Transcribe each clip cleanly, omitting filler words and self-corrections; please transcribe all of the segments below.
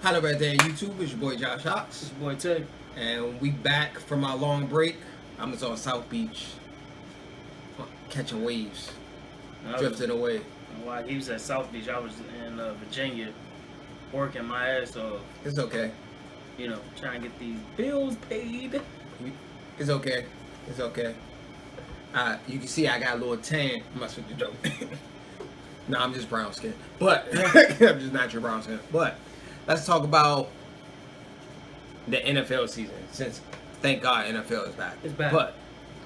Hello right there, YouTube. It's your boy Josh Hawks. It's your boy Tay. And we back from our long break. I was on South Beach catching waves, drifting away. While he was at South Beach, I was in Virginia working my ass off. It's okay. You know, trying to get these bills paid. It's okay. It's okay. You can see I got a little tan. I'm not supposed to joke. No, I'm just brown skin. But I'm just natural brown skin. But let's talk about the NFL season. Since thank God NFL is back. It's back. But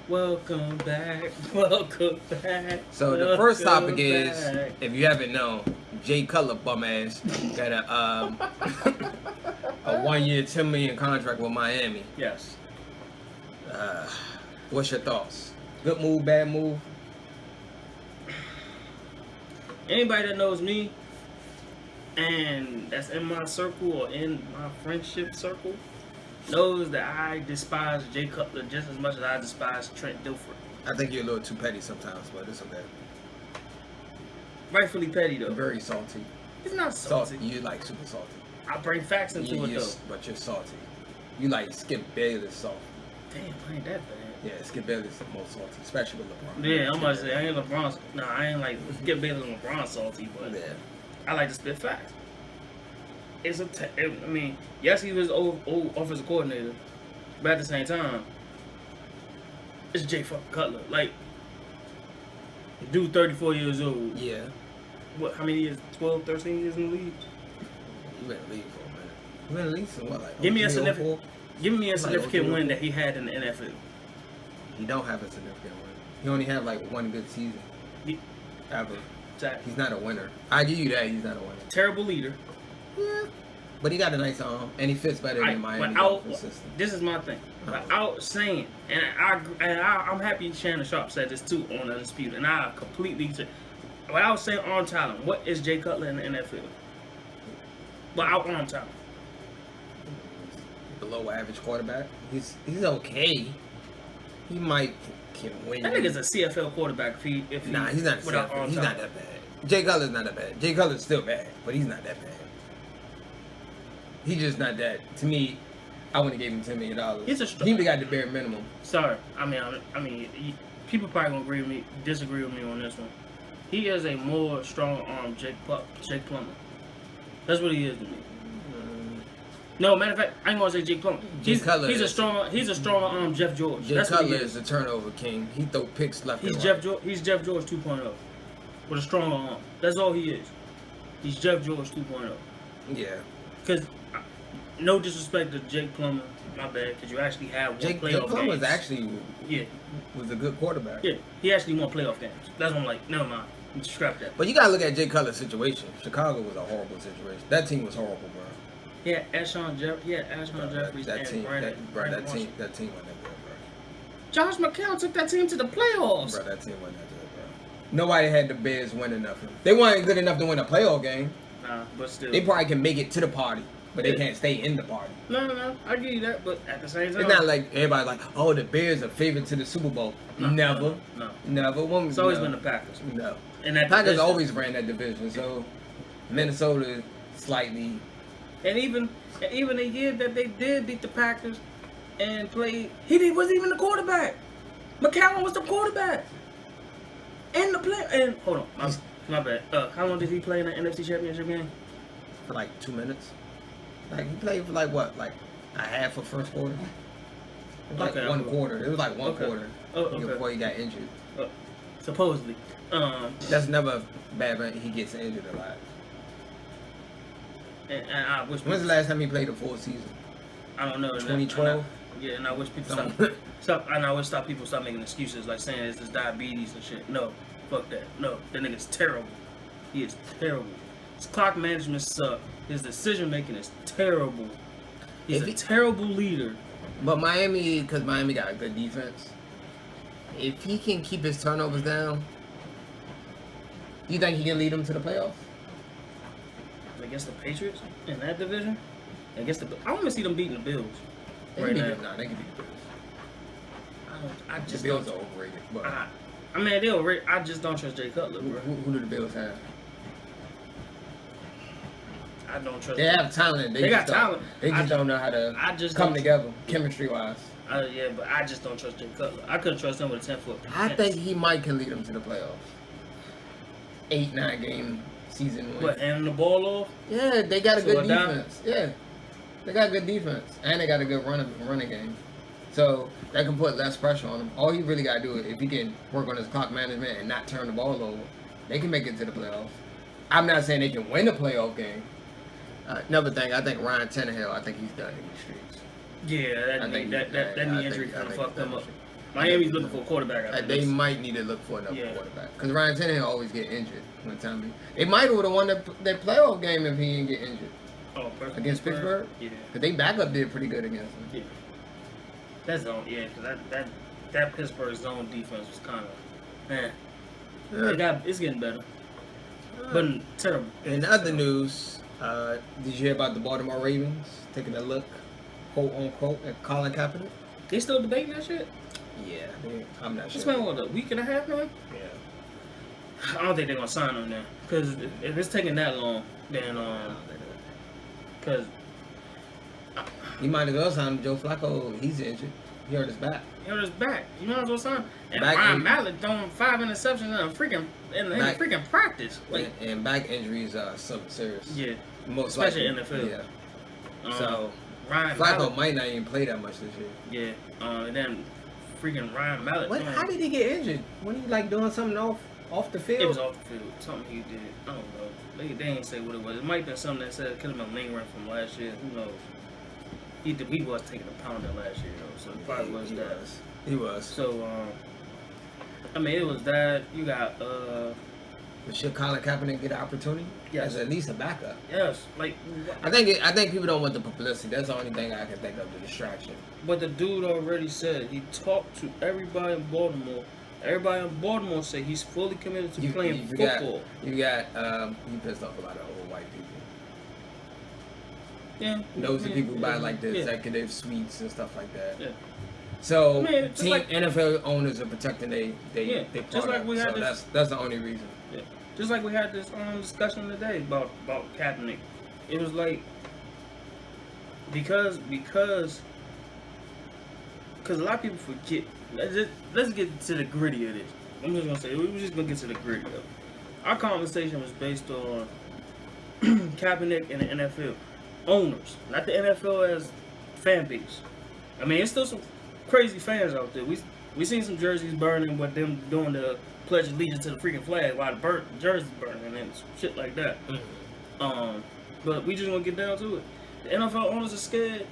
welcome back. Welcome back. So the first topic is, if you haven't known, Jay Cutler bum ass got a 1 year, $10 million contract with Miami. Yes. What's your thoughts? Good move, bad move? Anybody that knows me and that's in my circle or in my friendship circle knows that I despise Jay Cutler just as much as I despise Trent Dilfer. I think you're a little too petty sometimes, but it's okay. Rightfully petty though. Very salty. It's not salty. You like super salty. I bring facts into it though. But you're salty. You like Skip Bayless salty. Damn, I ain't that bad. Yeah, Skip Bayless is the most salty, especially with LeBron. Yeah, I'm about to say, I ain't LeBron. No, I ain't like Skip Bayless and LeBron salty, but yeah. I like to spit facts. It's I mean, yes, he was old offensive coordinator, but at the same time, it's Jay fucking Cutler. Like, dude 34 years old. Yeah. What, how many years? 12, 13 years in the league? You been in the league for a minute. You been in the league for what, like Give me a significant like win that he had in the NFL. He don't have a significant win. He only had like one good season. Ever. Exactly. He's not a winner. I give you that. He's not a winner. Terrible leader. Yeah. But he got a nice arm, and he fits better than Miami. This is my thing. Without saying, and I'm happy Shannon Sharp said this too on Undisputed, and I completely. Without saying arm talent, what is Jay Cutler in the NFL? Without arm talent. Below average quarterback. He's okay. He might can win. That nigga's a CFL quarterback. If nah, he's not. He's not that bad. Jay Cutler's not that bad. Jay Cutler's still bad, but he's not that bad. He's just not that. To me, I wouldn't have gave him $10 million. He got the bare minimum. Sorry, I mean, people probably gonna disagree with me on this one. He is a more strong arm Jake Plummer. That's what he is to me. No, matter of fact, I ain't gonna say Jake Plummer. He's a stronger arm Jeff George. Jay Cutler is the turnover king. He throw picks left and right. He's Jeff George 2.0 with a stronger arm. That's all he is. He's Jeff George 2.0. Yeah. Because no disrespect to Jake Plummer, my bad, because you actually have one playoff game. Jake Plummer actually was a good quarterback. Yeah, he actually won playoff games. That's what I'm like, never mind. Scrap that. But you gotta look at Jay Cutler's situation. Chicago was a horrible situation. That team was horrible, bro. Yeah, Ashon Jeffries that and team, Brandon. that team wasn't that good, bro. Josh McCown took that team to the playoffs. Bro, that team wasn't that good, bro. Nobody had the Bears winning nothing. They weren't good enough to win a playoff game. Nah, but still. They probably can make it to the party, but they can't stay in the party. No, I give you that, but at the same time, it's not like everybody's like, oh, the Bears are favored to the Super Bowl. Never. It's always been the Packers. No. And that Packers always ran that division, so Minnesota slightly. And even the year that they did beat the Packers and played, he wasn't even the quarterback. McCown was the quarterback. And hold on, my bad. How long did he play in the NFC Championship game? For like 2 minutes. Like he played for like what, like a half of first quarter. Like one quarter. It was like one quarter before he got injured. Supposedly. That's never bad when he gets injured a lot. And I wish. When's the last time he played a full season? I don't know. 2012. Yeah, and I wish people stop people stop making excuses like saying it's just diabetes and shit. No, fuck that. No, that nigga's terrible. He is terrible. His clock management sucks. His decision making is terrible. He's a terrible leader. But because Miami got a good defense, if he can keep his turnovers down, do you think he can lead them to the playoffs? Against the Patriots in that division? I want to see them beating the Bills. They can beat the Bills. The Bills are overrated. But I mean, they're overrated. I just don't trust Jay Cutler, bro. Who do the Bills have? I don't trust. They have talent. They got talent. They just don't know how to come together, chemistry-wise. Yeah, but I just don't trust Jay Cutler. I couldn't trust him with a 10-foot. I think he might can lead them to the playoffs. 8-9 game season win. But handing the ball off? Yeah, they got a good defense. Yeah, they got good defense, and they got a good running game. So that can put less pressure on him. All he really got to do is if he can work on his clock management and not turn the ball over, they can make it to the playoffs. I'm not saying they can win a playoff game. Another thing, I think Ryan Tannehill, I think he's done in the streets. Yeah, that knee injury kind of fucked them up. Miami's looking for a quarterback. They might need to look for another quarterback. Because Ryan Tannehill always get injured when time be. They might have won that playoff game if he didn't get injured. Oh, against Pittsburgh? Yeah. Because they backup did pretty good against them. Yeah. That's zone, because that Pittsburgh zone defense was kind of, it's getting better, but terrible. In other news, did you hear about the Baltimore Ravens taking a look, quote unquote, at Colin Kaepernick? They still debating that shit? Yeah, I'm not sure. It's been, what, a week and a half now? Yeah. I don't think they're gonna sign him now, because if it's taking that long, then because. He might as well sign him. Joe Flacco, he's injured. He hurt his back. You might as well sign him. And back Ryan Mallett throwing 5 interceptions in a freaking practice. Like, and back injuries are something serious. Yeah. Most especially likely. in the NFL. Yeah. So Ryan Flacco Mallett might not even play that much this year. Yeah. And then freaking Ryan Mallett. How did he get injured? When he doing something off the field? It was off the field. Something he did. I don't know. They ain't say what it was. It might have been something that said it could have been lingering from last year. Who knows? He was taking a pounder last year though, so it probably was that. He was. So I mean, it was that. You got But should Colin Kaepernick get an opportunity? Yes. As at least a backup. Yes. Like I think people don't want the publicity. That's the only thing I can think of, the distraction. But the dude already said he talked to everybody in Baltimore. Everybody in Baltimore say he's fully committed to playing football. You pissed off a lot of old white people. Yeah. Those are people who buy the executive suites and stuff like that. Yeah. So NFL owners are protecting they just like we had this. That's the only reason. Yeah. Just like we had this discussion today about Kaepernick. It was like because a lot of people forget. Let's get to the gritty of this. I'm just gonna say we're just gonna get to the gritty of it. Our conversation was based on Kaepernick and the NFL owners, not the NFL as fan base. I mean, it's still some crazy fans out there. We seen some jerseys burning, but them doing the pledge of allegiance to the freaking flag while the jerseys burning and shit like that. Mm-hmm. But we just gonna get down to it. The NFL owners are scared,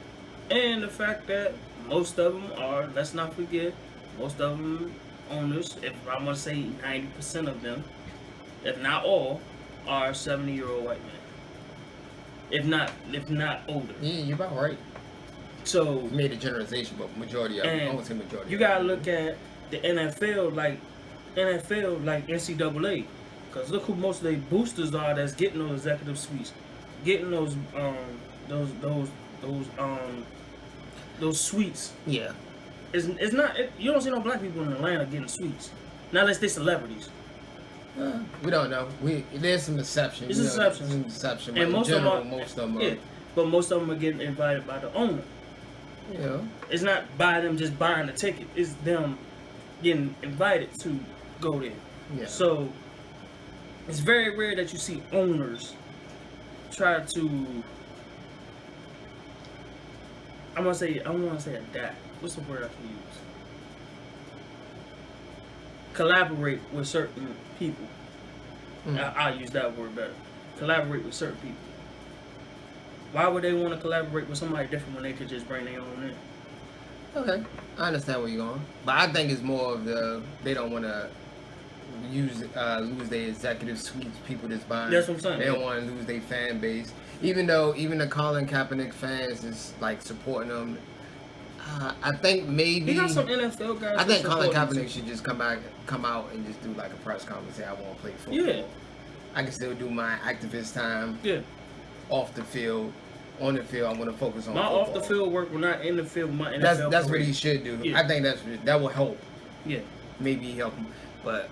and the fact that most of them are, let's not forget, most of them owners, if I'm gonna say 90% of them, if not all, are 70-year-old white men. If not older. Yeah, you're about right. So you made a generalization, but majority of them, I won't say majority. You gotta look at the NFL like NCAA, because look who most of the boosters are that's getting those executive suites, getting those suites. Yeah. It's not. You don't see no black people in Atlanta getting suites, not unless they're celebrities. We don't know. There's some deception. It's deception. Some deception. And most of them are. Yeah, but most of them are getting invited by the owner. Yeah. It's not by them just buying the ticket. It's them getting invited to go there. Yeah. So it's very rare that you see owners try to. I want to say adapt. What's the word I can use? Collaborate with certain people. I'll use that word better. Collaborate with certain people. Why would they want to collaborate with somebody different when they could just bring their own in? Okay, I understand where you're going, but I think it's more of they don't want to lose their executive suites, people that's buying. That's what I'm saying. They don't want to lose their fan base, even though the Colin Kaepernick fans is supporting them. I think maybe he got some NFL guys. I think Colin Kaepernick should just come out and just do a press conference and say I want to play football. Yeah, I can still do my activist time. Yeah, off the field. On the field, I'm going to focus on my football. off the field work. We're not in the field. My NFL. That's what he should do. Yeah. I think that will help. Yeah, maybe help him, but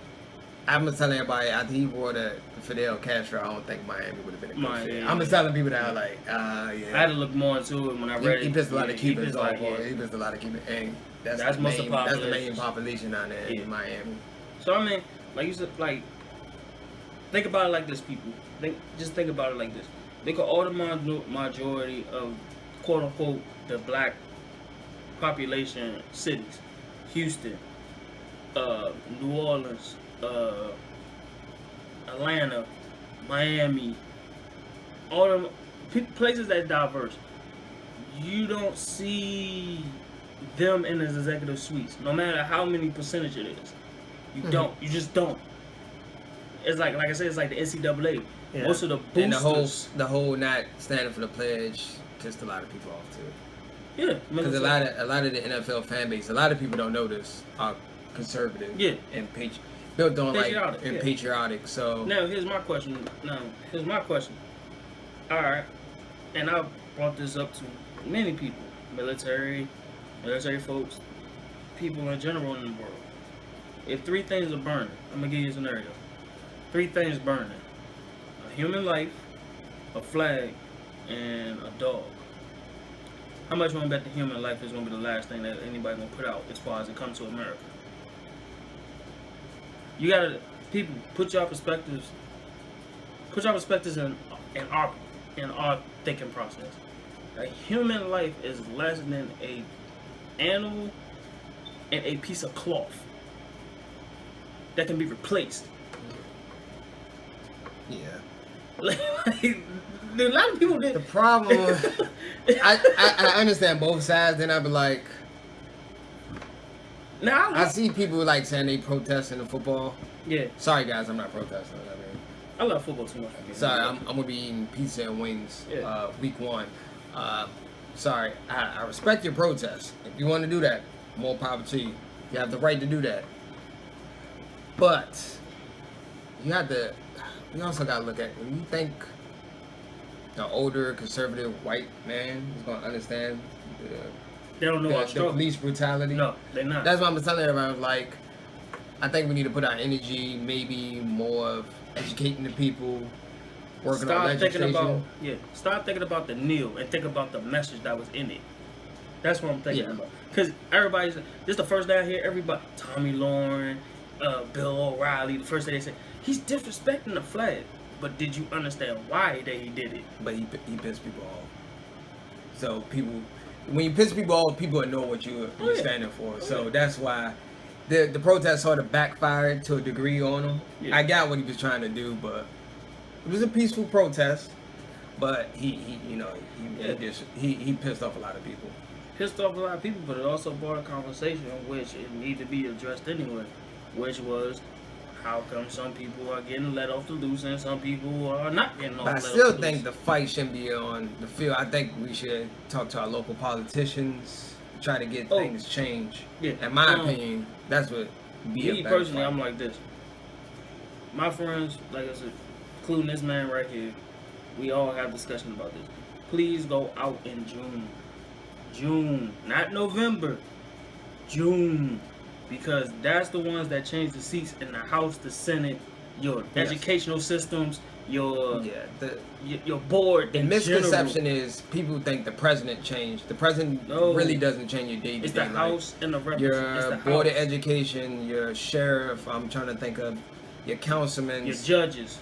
I'm just telling everybody after he wore the Fidel Castro, I don't think Miami would have been a good fit. Yeah. I'm just telling people that are like, yeah. I had to look more into it when I read it. He pissed a lot of Cubans off. Yeah. He pissed a lot of Cubans. And That's the most main, of the that's the main population. population down there in Miami. So I mean, like you said, like think about it like this, people. Just think about it like this. Think of all the majority of quote unquote the black population cities: Houston, New Orleans, Atlanta, Miami, all them places that diverse. You don't see them in the executive suites, no matter how many percentage it is. You don't. You just don't. It's like I said, it's like the NCAA. Yeah. Most of the boosters. And the whole not standing for the pledge pissed a lot of people off too. Yeah, because a lot of the NFL fan base, a lot of people don't know this, are conservative. Yeah. And built on Patriotic, like and patriotic. So now here's my question. All right, and I brought this up to many people, military folks, people in general in the world. If 3 things are burning, I'm gonna give you a scenario. 3 things burning: a human life, a flag, and a dog. How much you want to bet the human life is gonna be the last thing that anybody gonna put out as far as it comes to America? You gotta, people, put your perspectives in our thinking process. A human life is less than a animal and a piece of cloth that can be replaced. yeah. Like, a lot of people did. The problem, I understand both sides. Then I'd be like, now I see people like saying they protesting the football. Yeah. Sorry guys, I'm not protesting. I love football too much. Sorry, I'm gonna be eating pizza and wings week 1. Sorry, I respect your protest. If you want to do that, more power to you. You have the right to do that. But you also gotta look at, when you think the older conservative white man is gonna understand they don't know the police brutality. No, they're not. That's what I'm telling everybody. Like, I think we need to put our energy maybe more of educating the people, working on legislation. Stop thinking about the kneel and think about the message that was in it. That's what I'm thinking about. Because everybody's, this is the first day I hear everybody, Tommy Lauren, Bill O'Reilly, the first day they say, he's disrespecting the flag. But did you understand why he did it? But he pissed people off. So when you piss people off, people know what you're standing for. So that's why the protest sort of backfired to a degree on him. Yeah. I got what he was trying to do, but it was a peaceful protest. But he pissed off a lot of people. But it also brought a conversation which it needed to be addressed anyway, which was, how come some people are getting let off the loose and some people are not getting off the loose? I still think the fight shouldn't be on the field. I think we should talk to our local politicians, try to get things changed. Yeah. In my opinion, that's what me personally, I'm like this. My friends, like I said, including this man right here, we all have discussion about this. Please go out in June, not November. June. Because that's the ones that change the seats in the House, the Senate, your educational systems, your board. The misconception is people think the president changed. The president really doesn't change your day-to-day life. It's the House and the Representatives. Your board of education, your sheriff. I'm trying to think of your councilmen, your judges.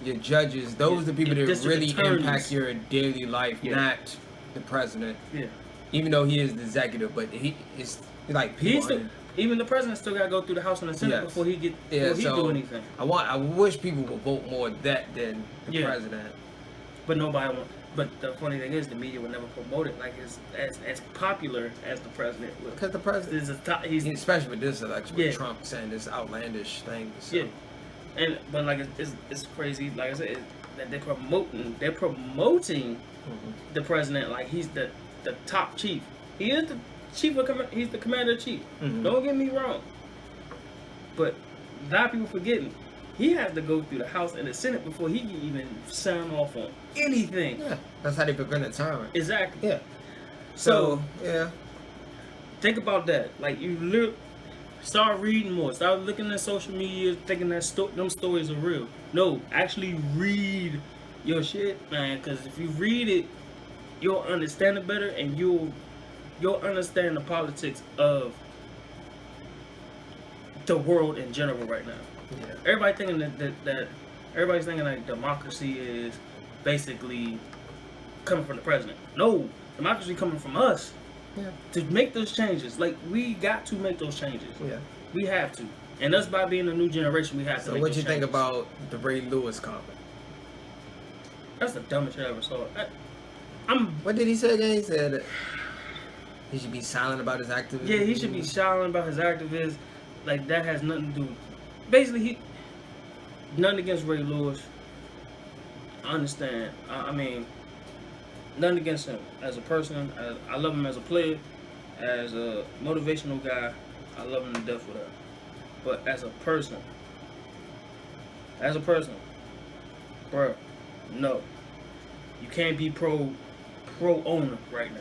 Those are the people that really impact your daily life, not the president. Yeah. Even though he is the executive, but he is like people. Even the president still got to go through the House and the Senate before he do anything. I wish people would vote more that than the president. But nobody wants. But the funny thing is, the media would never promote it like as popular as the president would. Because the president is especially with this election, with Trump saying this outlandish thing. So. Yeah, but like it's crazy. Like I said, that they're promoting the president like he's the top chief. He is the he's the commander-in-chief. Mm-hmm. Don't get me wrong. But a lot of people forgetting, he has to go through the House and the Senate before he can even sign off on anything. Yeah, that's how they prevent a tyrant. Exactly. Yeah. So think about that. Like, you Start reading more. Start looking at social media, thinking that them stories are real. No, actually read your shit, man. Because if you read it, you'll understand it better, and you'll understand the politics of the world in general right now. Yeah. Everybody thinking that everybody's thinking like democracy is basically coming from the president. No, democracy coming from us. Yeah. To make those changes. Like, we got to make those changes. Yeah. We have to. And us by being a new generation, we have to So make what those you think changes. about the Ray Lewis comment? That's the dumbest shit I ever saw. What did he say again? He said he should be silent about his activism. Yeah, he should be silent about his activism. Like, that has nothing to do. Basically, nothing against Ray Lewis. I understand. I mean, nothing against him as a person. I love him as a player, as a motivational guy. I love him to death for that. But as a person, bruh, no, you can't be pro owner right now.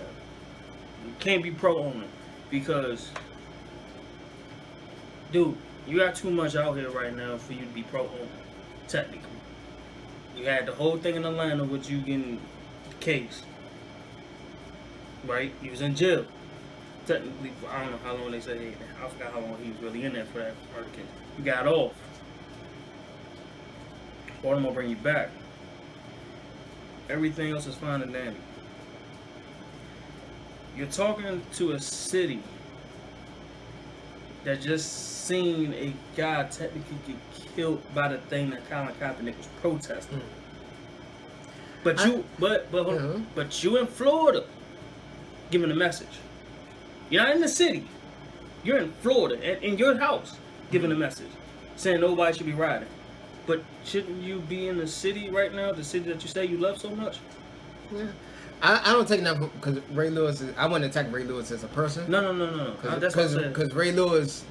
You can't be pro owner because, dude, you got too much out here right now for you to be pro owner. Technically, you had the whole thing in Atlanta with you getting the case, right? You was in jail. Technically, I don't know how long they say. I forgot how long he was really in there for that murder case. You got off. Baltimore bring you back. Everything else is fine and dandy. You're talking to a city that just seen a guy technically get killed by the thing that Colin Kaepernick was protesting. But you in Florida giving a message. You're not in the city. You're in Florida, in your house, giving a message, saying nobody should be riding. But shouldn't you be in the city right now, the city that you say you love so much? Yeah. I don't take nothing because Ray Lewis is. I wouldn't attack Ray Lewis as a person. No. That's what I'm saying. Because Ray Lewis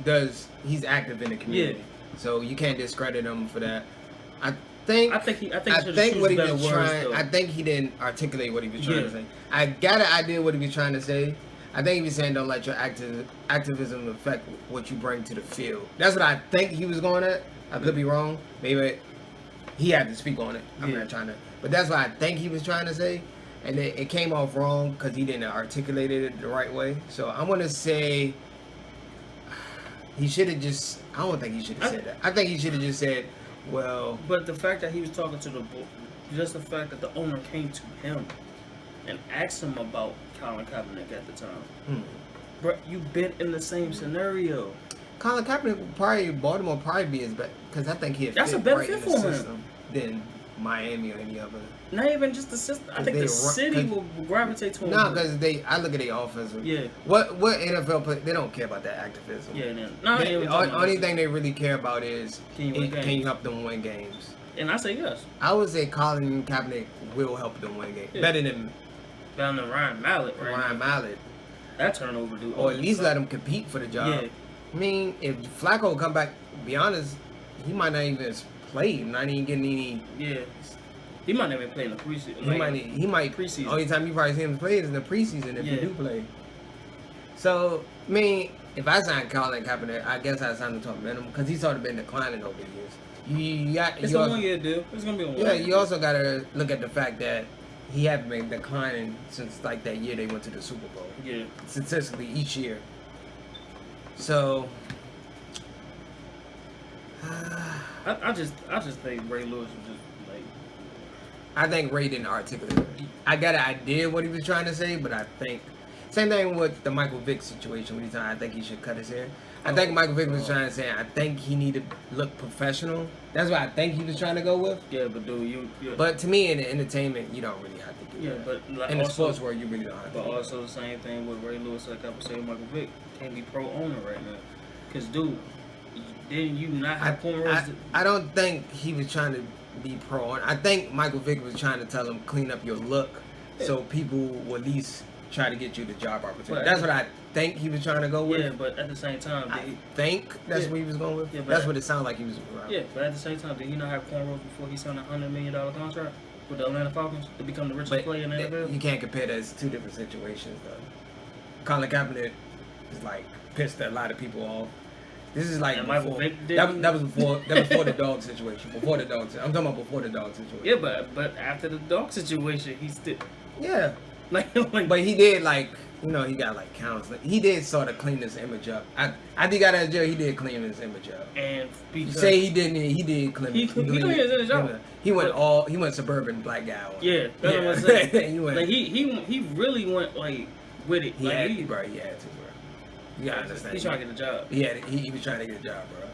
he's active in the community. Yeah. So you can't discredit him for that. I think what he was trying. I think he didn't articulate what he was trying to say. I got an idea what he was trying to say. I think he was saying don't let your activism affect what you bring to the field. That's what I think he was going at. I could be wrong. Maybe he had to speak on it. I'm not trying to. But that's what I think he was trying to say. And it came off wrong because he didn't articulate it the right way. So I'm going to say he should have just... I don't think he should have said that. I think he should have just said, well... But the fact that he was talking to just the fact that the owner came to him and asked him about Colin Kaepernick at the time. Bro, you've been in the same scenario. Colin Kaepernick Baltimore probably be his best because I think he'd That's fit a better right fit in the for system him than Miami or any other. Not even just the system. I think the city will gravitate to him. No, because I look at their offense. Yeah. What NFL play? They don't care about that activism. Yeah. Only thing they really care about is can you help them win games? And I say yes. I would say Colin Kaepernick will help them win games better than Ryan Mallett. Right? Ryan Mallett. That turnover, dude. Or at least let him compete for the job. Yeah. I mean, if Flacco come back, to be honest, he might not even play. Not even getting any. Yeah. He might not even play in the preseason. He might preseason. Only time you probably see him play is in the preseason if you do play. So, I mean, if I signed Colin Kaepernick, I guess I'd sign him to a minimum because he's sort of been declining over the years. It's a 1 year deal. It's gonna be a 1 year. Yeah, you also gotta look at the fact that he hasn't been declining since like that year they went to the Super Bowl. Yeah. Statistically, each year. So. I just think Ray Lewis was just like. I think Ray didn't articulate it. I got an idea what he was trying to say, but I think same thing with the Michael Vick situation when he's saying I think he should cut his hair. I think Michael Vick was trying to say I think he need to look professional. That's what I think he was trying to go with. Yeah, but dude, But to me, in the entertainment, you don't really have to do that. But like in the sports world, you really don't have to. But also the same thing with Ray Lewis, like I was saying, Michael Vick can't be pro owner right now, because dude, didn't you not have cornrows? I don't think he was trying to be pro owner. I think Michael Vick was trying to tell him clean up your look, so people will at least try to get you the job opportunity. That's what I think he was trying to go with. Yeah, but at the same time, I think that's what he was going with. Yeah, that's what it sounded like he was. Yeah, but at the same time, did he not have cornrows before he signed a $100 million contract with the Atlanta Falcons to become the richest player in the NFL? You can't compare that. It's two different situations, though. Colin Kaepernick is like pissed a lot of people off. This is like And Michael before. Vick did. That was before the dog situation. Before the dog. I'm talking about before the dog situation. Yeah, but after the dog situation, he still Yeah. like. But he did like, you know, he got like counseling. He did sort of clean his image up. I think he got out of jail. He did clean his image up. And You because say he didn't. He did clean. He cleaned his image up. He went He went suburban black guy. On. yeah, that's what I'm saying. he went. Like he really went like with it. He Like had to, bro. He had to, bro. You gotta understand. He's trying to get a job. He was trying to get a job, bro.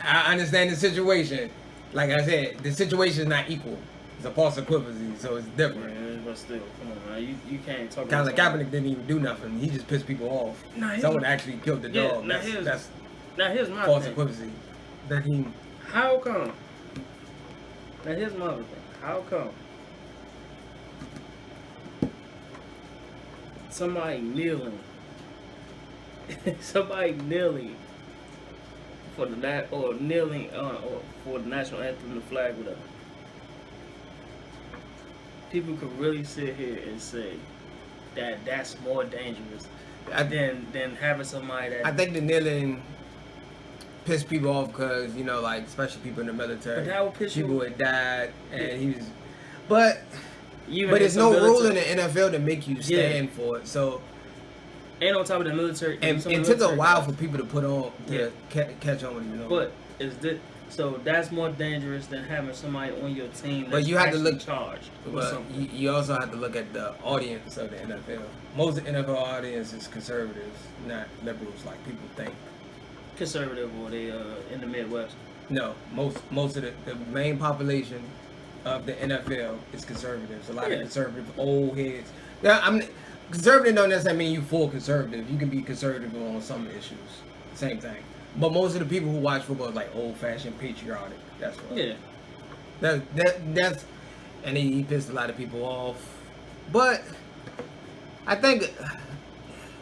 I understand the situation. Like I said, the situation is not equal. It's a false equivalency, so it's different. Yeah, but still, come on, man. You can't talk Kind about of like Kaepernick didn't even do nothing. He just pissed people off. Nah, Someone actually killed the Yeah, dog. now That's here's my false thing. equivalency. That he. How come? Now here's my other thing. How come somebody kneeling for the or kneeling or for the national anthem, the flag, whatever? People could really sit here and say that that's more dangerous than having somebody that. I think the kneeling pissed people off because, you know, like, especially people in the military. But that would piss people you. had died, and Yeah. he was. But there's no rule in the NFL to make you stand for it. So. And on top of the military, And it took a while for people to put on to catch on with you know. But is this so? That's more dangerous than having somebody on your team. That's But you have to actually look charged. With But something. you also have to look at the audience of the NFL. Most of the NFL audience is conservatives, not liberals like people think. Conservative or they in the Midwest. No, most of the main population of the NFL is conservatives. A lot of conservative old heads. Yeah, conservative don't necessarily mean you full conservative. You can be conservative on some issues. Same thing. But most of the people who watch football is like old fashioned patriotic. That's what. Yeah. That's and he pissed a lot of people off. But I think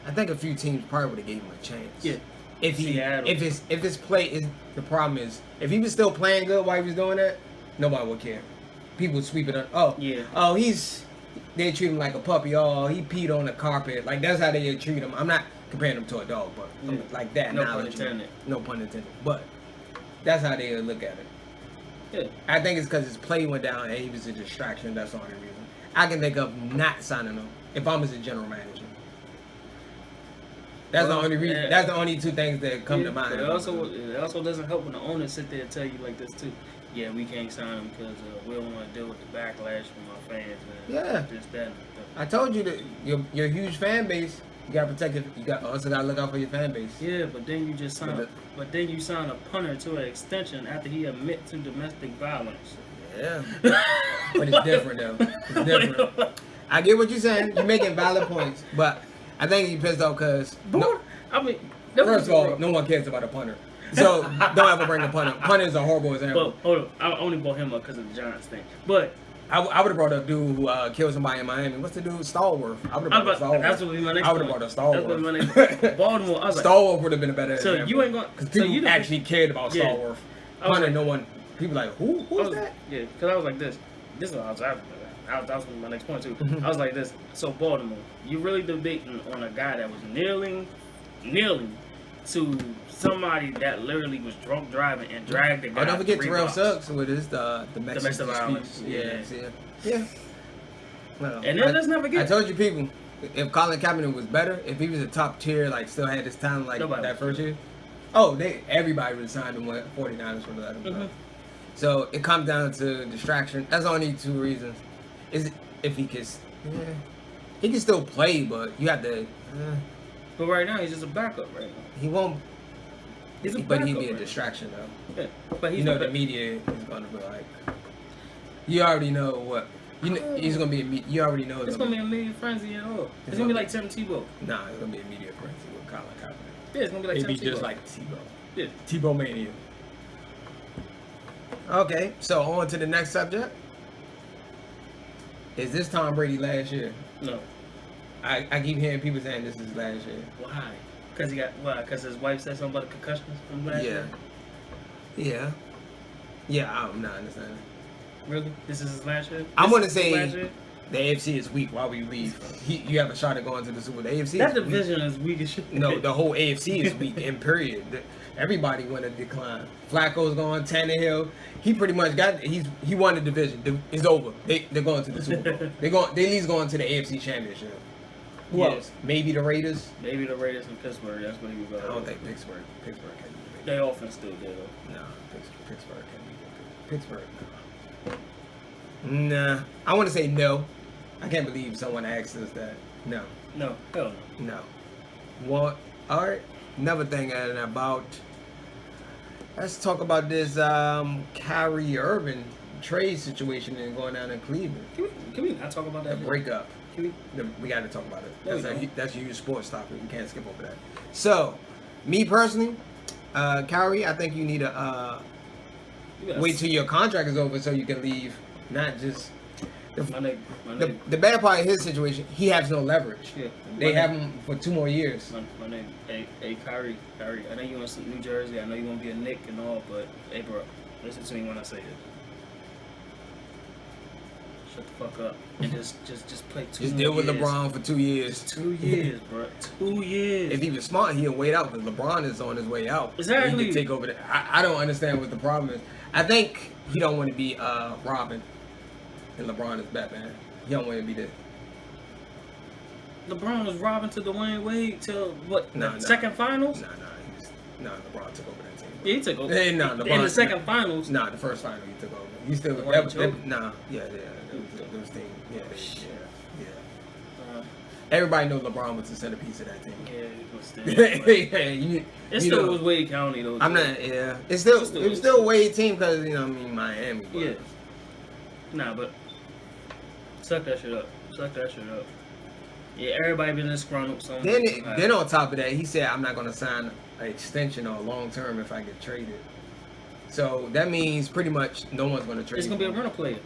a few teams probably would have gave him a chance. Yeah. If Seattle. if his play is the problem is if he was still playing good while he was doing that, nobody would care. People would sweep it up. Oh Yeah. Oh, they treat him like a puppy. Oh, he peed on the carpet. Like that's how they treat him. I'm not comparing him to a dog, but like that. No pun intended. No pun intended. But that's how they look at it. Yeah. I think it's because his play went down and he was a distraction. That's the only reason. I can think of not signing him if I'm as a general manager. That's the only reason. That's the only two things that come to mind. But it also doesn't help when the owners sit there and tell you like this too. Yeah, we can't sign him because we don't want to deal with the backlash from our fans. And Yeah. This, that, and the I told you that your huge fan base. You gotta protect it. You also gotta look out for your fan base. Yeah, but then you just sign. But then you sign a punter to an extension after he admit to domestic violence. Yeah. But it's different though. It's different. I get what you're saying. You're making valid points, but I think you pissed off because. I mean, first of all, no one cares about a punter. So don't ever bring a punter. Punter is a horrible example. But hold on, I only brought him up because of the Giants thing. But I would have brought up dude who killed somebody in Miami. What's the dude? Stallworth. I would have brought Stallworth. That's what be my next. I would have brought up Stallworth. That's what be my next. Baltimore. I was like, Stallworth would have been a better. So example. you ain't going because people actually cared about Stallworth. Punter, like, no one. People like who's that? Yeah, because I was like this. This is what I was after. That was my next point too. I was like this. So Baltimore, you really debating on a guy that was kneeling to somebody that literally was drunk driving and dragged the guy. Oh, don't forget 3 Terrell blocks. Suggs with his domestic violence. Yeah. Well, And then let's not forget. I told you people, if Colin Kaepernick was better, if he was a top tier, like still had his talent like that first year, everybody would have signed him when 49ers would have let him go. So it comes down to distraction. That's only 2 reasons. Is if he can, he can still play, but you have to. But right now he's just a backup right now. He won't. He's a but he'd backup be a right distraction though. Yeah, but he's the media is gonna be like. You already know what. He's gonna be. You already know. It's gonna be a media frenzy at all. It's gonna be like Tim Tebow. Nah, it's gonna be a media frenzy with Colin Kaepernick. Yeah, it's gonna be like It'd Tim be Tebow. just like Tebow. Yeah. Tebow mania. Okay, so on to the next subject. Is this Tom Brady last year? No. I keep hearing people saying this is last year. Why? Because his wife said something about the concussions from last year? Yeah, I'm not understanding. Really? This is his last year? I'm gonna Last year? say The AFC is weak. Why would you leave? You have a shot at going to the Super Bowl. The AFC That is division is weak as shit. No, the whole AFC is weak. In period, everybody went a decline. Flacco's going. Tannehill. He pretty much he won the division. It's over. They're going to the Super Bowl. They at least going to the AFC Championship. Who else? Maybe the Raiders. Maybe the Raiders in Pittsburgh. That's what he was. I don't think Pittsburgh can be. Their offense still good though. No, Pittsburgh can be. Pittsburgh. No. Nah. I want to say no. I can't believe someone asked us that. No. No. Hell no. No. What? All right. Another thing about. Let's talk about this Kyrie Irving trade situation and going down in Cleveland. Can we not talk about that? The breakup. We got to talk about it. No, That's a huge sports topic. We can't skip over that. So, me personally, Kyrie, I think you need to wait till your contract is over so you can leave. Not just. The bad part of his situation, he has no leverage. Yeah. They have him for 2 more years. My name, hey, Kyrie, I know you want to New Jersey. I know you want to be a Knick and all, but hey, bro, listen to me when I say this. Shut the fuck up and just play 2 Just more deal with years. LeBron for 2 years. Just 2 years, bro. 2 years. If he was smart, he'll wait out because LeBron is on his way out. Exactly. He can take over. I don't understand what the problem is. I think he don't want to be Robin, and LeBron is Batman. He don't want to be the. LeBron was robbing to Dwayne Wade till what? No. Second finals? No, LeBron took over that team. Yeah, he took over. Hey, no, LeBron, in the second finals. Nah, the first final he took over. He still. The one he choked? Those teams. Yeah. Everybody knows LeBron was the centerpiece of that team. Yeah, it was still. It still was Wade County though. I'm not. Yeah, it was still Wade team because Miami. But. Yeah. Nah, but suck that shit up. Yeah, everybody been disgruntled. Then on top of that, he said, "I'm not going to sign an extension or a long term if I get traded." So that means pretty much no one's going to trade. It's going to be a rental player.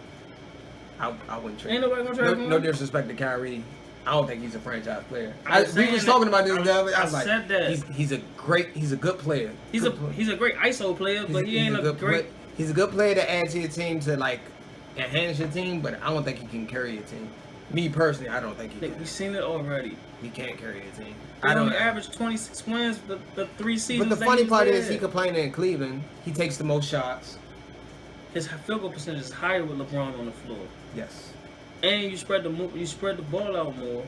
I wouldn't trade. Ain't nobody going to trade him. No disrespect to Kyrie. I don't think he's a franchise player. We was that. talking about this. I said that. He's a good player. He's a great ISO player, but he ain't a great. He's a good player to add to your team to enhance your team, but I don't think he can carry your team. Me personally, I don't think he can. We've seen it already. He can't carry a team. I don't average 26 wins the 3 seasons. But the funny part is he complaining in Cleveland. He takes the most shots. His field goal percentage is higher with LeBron on the floor. Yes. And you spread the ball out more.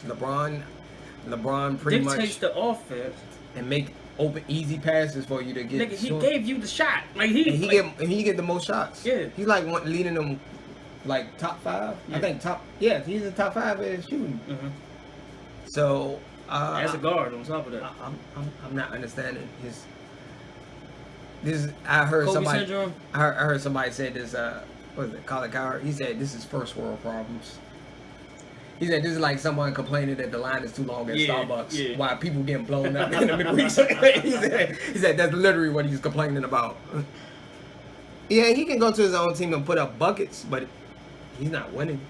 LeBron pretty much dictates the offense and make open easy passes for you to get. Nigga, he gave you the shot. He get the most shots. Yeah. He's leading them top 5. Yeah. I think he's the top 5 at shooting. Mm-hmm. So as a guard on top of that, I'm not understanding his. This I heard Kobe somebody. syndrome? I heard somebody say this. What is it? Colin Coward. He said this is first world problems. He said this is like someone complaining that the line is too long at Starbucks while people getting blown up in the Middle East. he said that's literally what he's complaining about. Yeah, he can go to his own team and put up buckets, but he's not winning.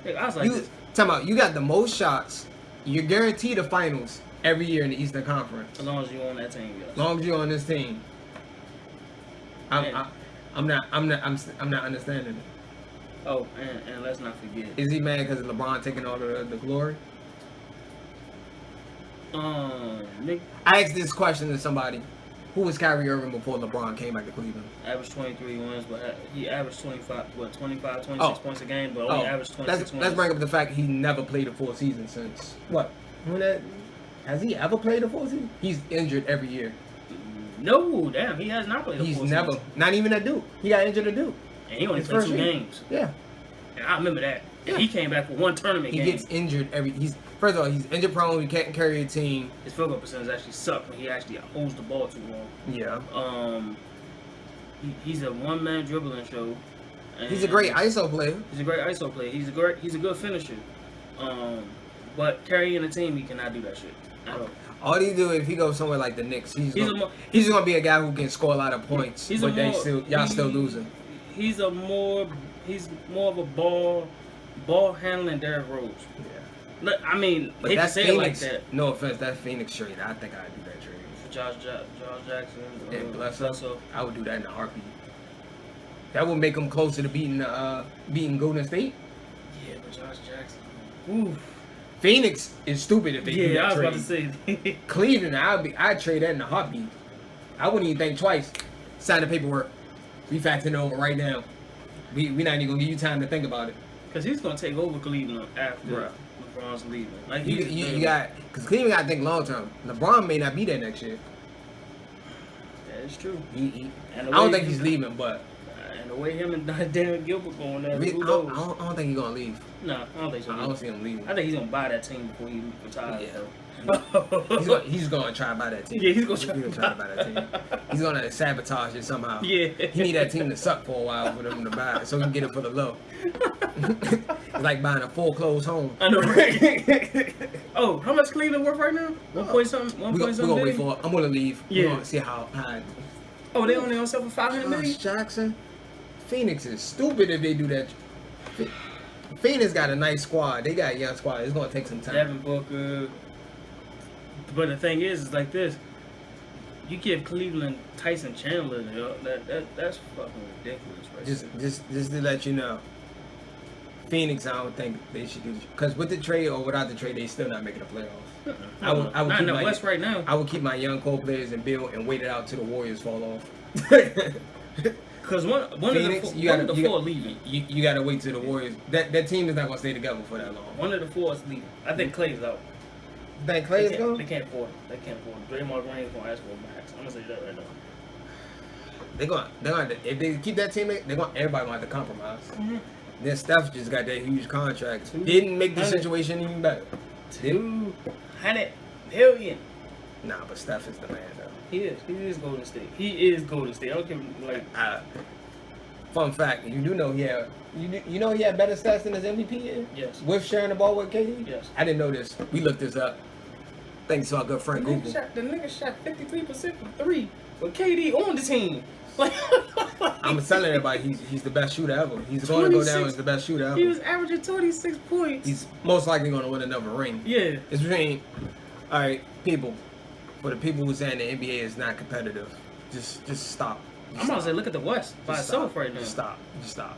Hey, I was like, you got the most shots. You're guaranteed the finals every year in the Eastern Conference. As long as you're on that team, yes. As long as you're on this team. I'm not understanding it. Oh, and let's not forget. Is he mad because LeBron taking all the glory? Nick. I asked this question to somebody. Who was Kyrie Irving before LeBron came back to Cleveland? Averaged 23 wins, but he averaged 26 points a game, but only averaged 26 wins. Let's bring up the fact he never played a full season since what? Has he ever played a full season? He's injured every year. No, damn, he has not played a full season. Not even at Duke. He got injured at Duke. And he only played 2 games. Yeah. And I remember that. Yeah. He came back for 1 tournament game. He gets injured first of all, he's injured prone, he can't carry a team. His field goal percentage actually sucked when he actually holds the ball too long. Yeah. He's a one-man dribbling show. He's a great ISO player. He's a great ISO player. He's a good finisher. But carrying a team, he cannot do that shit at all. All he do if he goes somewhere like the Knicks, he's gonna be a guy who can score a lot of points, but y'all still losing. He's more of a ball handling Derrick Rose. Yeah. I mean, but that's Phoenix. Like that. No offense, that's Phoenix trade. I think I'd do that trade. For Josh Jackson and Bledsoe. I would do that in a heartbeat. That would make them closer to beating Golden State. Yeah, but Josh Jackson. Ooh. Phoenix is stupid if they do that Yeah, I was trade. about to say. Cleveland, I'd trade that in a heartbeat. I wouldn't even think twice. Sign the paperwork. We faxing it over right now. We not even gonna give you time to think about it. Because he's gonna take over Cleveland after LeBron's leaving. Like You got, because Cleveland got to think long term. LeBron may not be there next year. That is true. I don't think he's leaving, but and the way him and Daniel Gilbert going there, I don't think he's gonna leave. No, I don't think so. I don't see him leaving. I think he's gonna buy that team before he retires. Yeah. He's gonna try to buy that team. Yeah, he's gonna try to buy that team. He's gonna sabotage it somehow. Yeah. He need that team to suck for a while for them to buy it, so he can get it for the low. It's like buying a foreclosed home. I know, right? Oh, how much Cleveland worth right now? 1 point something. We're gonna wait for it. I'm gonna leave. Yeah. We're gonna see how high. Oh, they only on sell for $500 million. Josh Jackson. Phoenix is stupid if they do that. Phoenix got a nice squad. They got a young squad. It's gonna take some time. Devin Booker. But the thing is like this. You give Cleveland Tyson Chandler, that's fucking ridiculous, right? Just to let you know, Phoenix, I don't think they should do, because with the trade or without the trade, they still not making the playoffs. I would not keep in the my West right now. I would keep my young core players and build and wait it out till the Warriors fall off. Because one of the four leaving. You gotta wait till the Warriors. That team is not gonna stay together for that long. One of the four is leaving. I think Clay's out. You think Clay's going? They can't afford it. They can't afford it. Draymond Green's gonna ask for a max. I'm gonna say that right now. They're gonna if they keep that team, everybody gonna have to compromise. Mm-hmm. Then Steph just got that huge contract. Didn't make the situation even better. $200 million. Nah, but Steph is the man though. He is Golden State. He is Golden State. I don't care, like. Fun fact: you do know he had better stats than his MVP year? Yes. With sharing the ball with KD? Yes. I didn't know this. We looked this up. Thanks to our good friend Google. The nigga shot 53% from 3 with KD on the team. I'm telling everybody he's the best shooter ever. He's going to go down as the best shooter ever. He was averaging 26 points. He's most likely going to win another ring. Yeah. It's between, all right, people. For the people who saying the NBA is not competitive, just stop. I'm about to say, look at the West by itself right now. Just stop.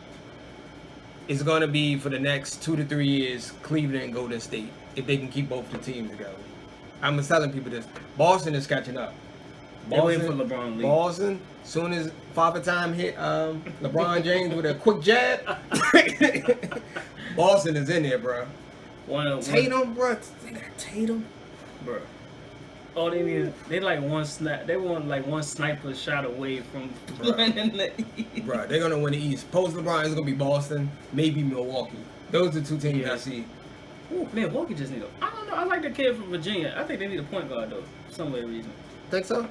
It's going to be for the next 2 to 3 years, Cleveland and Golden State, if they can keep both the teams together. I'm telling people this. Boston is catching up. They're waiting for LeBron to leave. Boston, soon as Father Time hit LeBron James with a quick jab, Boston is in there, bro. Tatum, bro. They got Tatum. Bro. Oh, they like one snap. They want like one sniper shot away from winning the East. Bro, they're gonna win the East. Post LeBron is gonna be Boston, maybe Milwaukee. Those are the two teams I see. Ooh, Milwaukee just need I don't know. I like the kid from Virginia. I think they need a point guard though, for some way reason. Think so?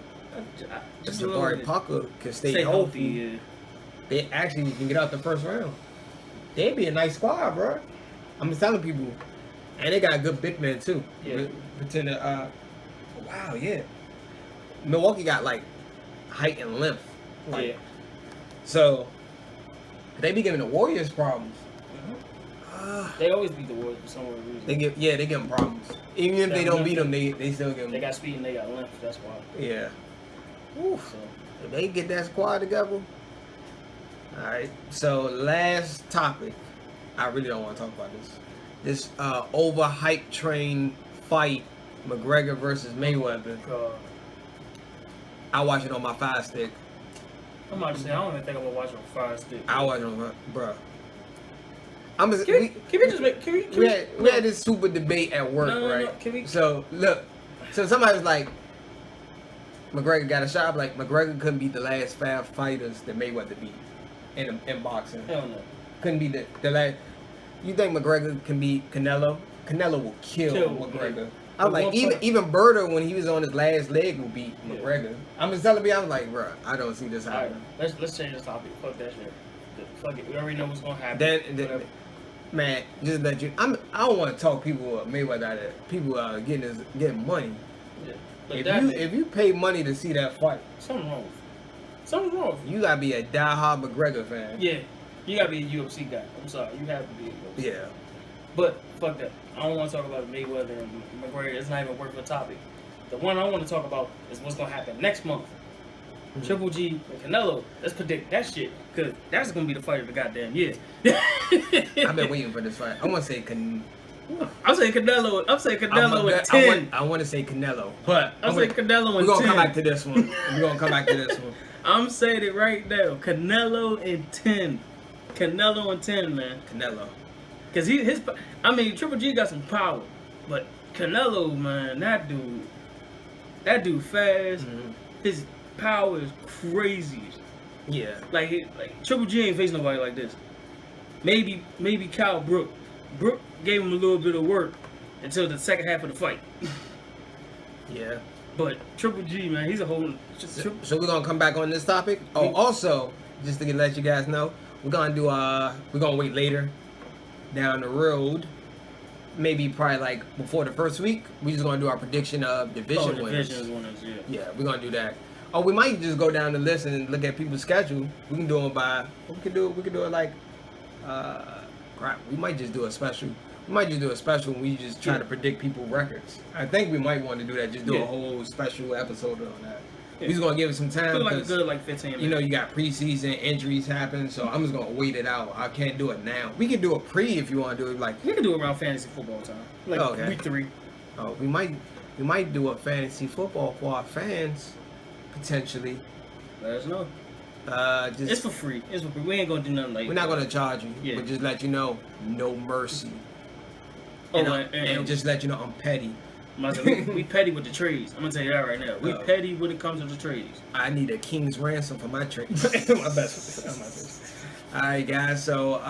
Just Jabari Parker can stay healthy. Yeah. They actually can get out the first round. They'd be a nice squad, bro. I'm just telling people, and they got a good big man too. Yeah. Wow, yeah. Milwaukee got like height and length. Like, yeah. So they be giving the Warriors problems. They always beat the Warriors for some reason. They give them problems. Even if they don't beat them, they still give them. They got speed and they got length. That's why. Yeah. Oof. So if they get that squad together. All right. So last topic. I really don't want to talk about this. This overhyped train fight. McGregor versus Mayweather. I watch it on my Fire Stick. I'm about to say, I don't even think I'm gonna watch it on Fire Stick. I watch it on my, bro. We had this super debate at work, right? No, So look, somebody was like, McGregor got a shot. Like McGregor couldn't beat the last 5 fighters that Mayweather beat in boxing. Hell no. Couldn't beat the last. You think McGregor can beat Canelo? Canelo will kill McGregor. I'm like, even Berto, when he was on his last leg, will beat McGregor. I'm just telling you, I'm like, bro, I don't see this happening. Right, let's change the topic. Fuck that shit. Fuck it. We already know what's gonna happen. Man, just let you. I don't want to talk people Mayweather out of people getting money. Yeah. If you pay money to see that fight, something's wrong. You gotta be a diehard McGregor fan. Yeah, you gotta be a UFC guy. I'm sorry, you have to be a UFC. Yeah. But fuck that. I don't want to talk about Mayweather and McGregor. It's not even worth the topic. The one I want to talk about is what's gonna happen next month. Triple G and Canelo. Let's predict that shit, because that's going to be the fight of the goddamn year. I've been waiting for this fight. I want to say I'm saying Canelo. I'm saying Canelo at 10. I want to say Canelo, but I'm saying Canelo at 10. We're going to come back to this one. We're going to come back to this one. I'm saying it right now. Canelo and 10. Canelo and 10, man. Canelo. Because Triple G got some power. But Canelo, man, that dude fast. Mm-hmm. His power is crazy. Yeah. Like Triple G ain't facing nobody like this. Maybe Kyle Brook. Brook gave him a little bit of work until the second half of the fight. Yeah. But Triple G, man, he's a whole. So we're gonna come back on this topic. Oh, also, just to let you guys know, we're gonna wait later down the road. Maybe probably like before the first week. We're just gonna do our prediction of division winners. Yeah, we're gonna do that. Oh, we might just go down the list and look at people's schedule. We can do it by. We could do it like. Crap. We might just do a special. We might just do a special and we just try to predict people's records. I think we might want to do that. Just do a whole special episode on that. Yeah. We're just gonna give it some time. Feel like a good 15 minutes. You know, you got preseason injuries happen, so I'm just gonna wait it out. I can't do it now. We can do a pre if you want to do it. Like we can do it around fantasy football time, like week 3. Oh, we might do a fantasy football for our fans potentially. Let us know. It's for free. We ain't gonna do nothing like. We're not gonna charge you, but just let you know, no mercy. And just let you know, I'm petty. We petty with the trades. I'm gonna tell you that right now. We petty when it comes to the trades. I need a king's ransom for my trades. my best. All right, guys. So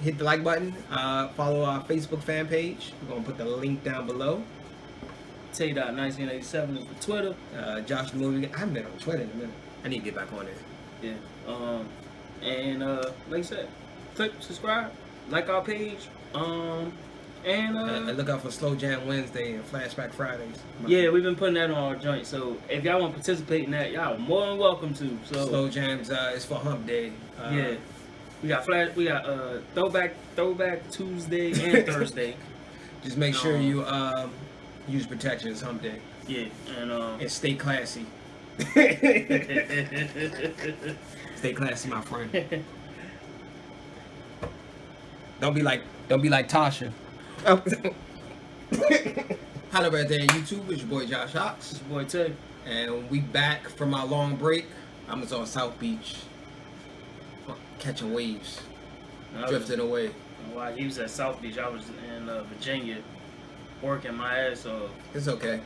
hit the like button. Follow our Facebook fan page. We're gonna put the link down below. Tay.1987 is the Twitter. Josh the Movie. I haven't been on Twitter in a minute. I need to get back on there. Yeah. And like I said, click subscribe, like our page. And look out for Slow Jam Wednesday and Flashback Fridays. Yeah, we've been putting that on our joint. So if y'all want to participate in that, y'all are more than welcome to. So Slow Jams is for Hump Day. Yeah, we got throwback Tuesday and Thursday. Just make sure you use protection. It's Hump Day. Yeah, and stay classy. Stay classy, my friend. Don't be like Tasha. Hello right there, YouTube. It's your boy Josh Hawks. It's your boy Tay. And we back from our long break. I was on South Beach, catching waves, drifting away. While he was at South Beach, I was in Virginia, working my ass off. It's okay.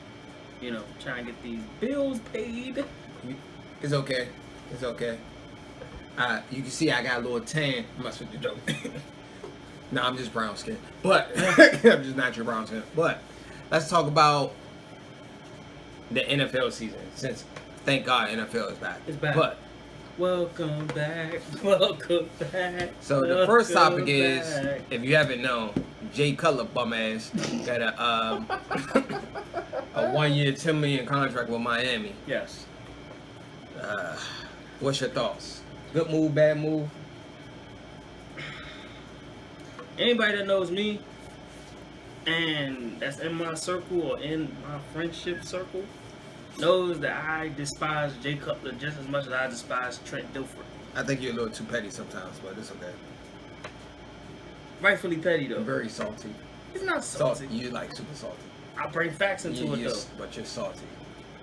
You know, trying to get these bills paid. It's okay. It's okay. You can see I got a little tan. I'm not with the joke. No, I'm just brown skin. But I'm just natural brown skin. But let's talk about the NFL season. Since thank God NFL is back. It's back. But welcome back. Welcome back. So the first topic is, if you haven't known, Jay Cutler bum ass got a 1-year, $10 million contract with Miami. Yes. What's your thoughts? Good move, bad move? Anybody that knows me, and that's in my circle or in my friendship circle, knows that I despise Jay Cutler just as much as I despise Trent Dilfer. I think you're a little too petty sometimes, but it's okay. Rightfully petty, though. You're very salty. It's not salty. You like super salty. I bring facts into it, though. But you're salty.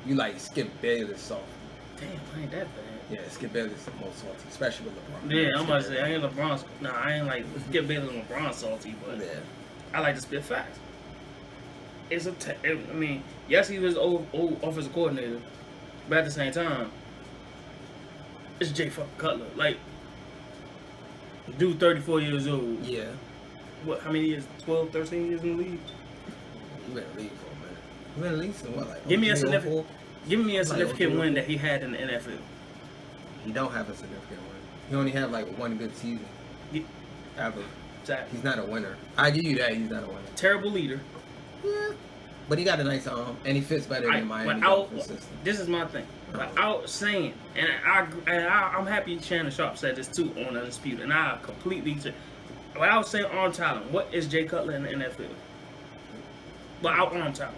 You like Skip Bayless salty. Damn, I ain't that bad. Yeah, Skip Bayless is the most salty, especially with LeBron. Yeah, I'm about to say, I ain't LeBron. Nah, I ain't like Skip Bayless and LeBron salty, but yeah. I like to spit facts. I mean, yes, he was old offensive coordinator, but at the same time, it's Jay fucking Cutler. Like, dude, 34 years old. Yeah. What? How many years? 12, 13 years in the league? You been in the league for a minute. You been in the league for what? Like, Give me a significant win that he had in the NFL. He don't have a significant win. He only had like one good season. Yeah. Ever. Exactly. He's not a winner. I give you that. He's not a winner. Terrible leader. Yeah. But he got a nice arm, and he fits better than Miami. This is my thing. Without saying, and I'm happy Shannon Sharp said this too on Undisputed, and I completely. Without saying arm talent, what is Jay Cutler in the NFL? Without arm talent.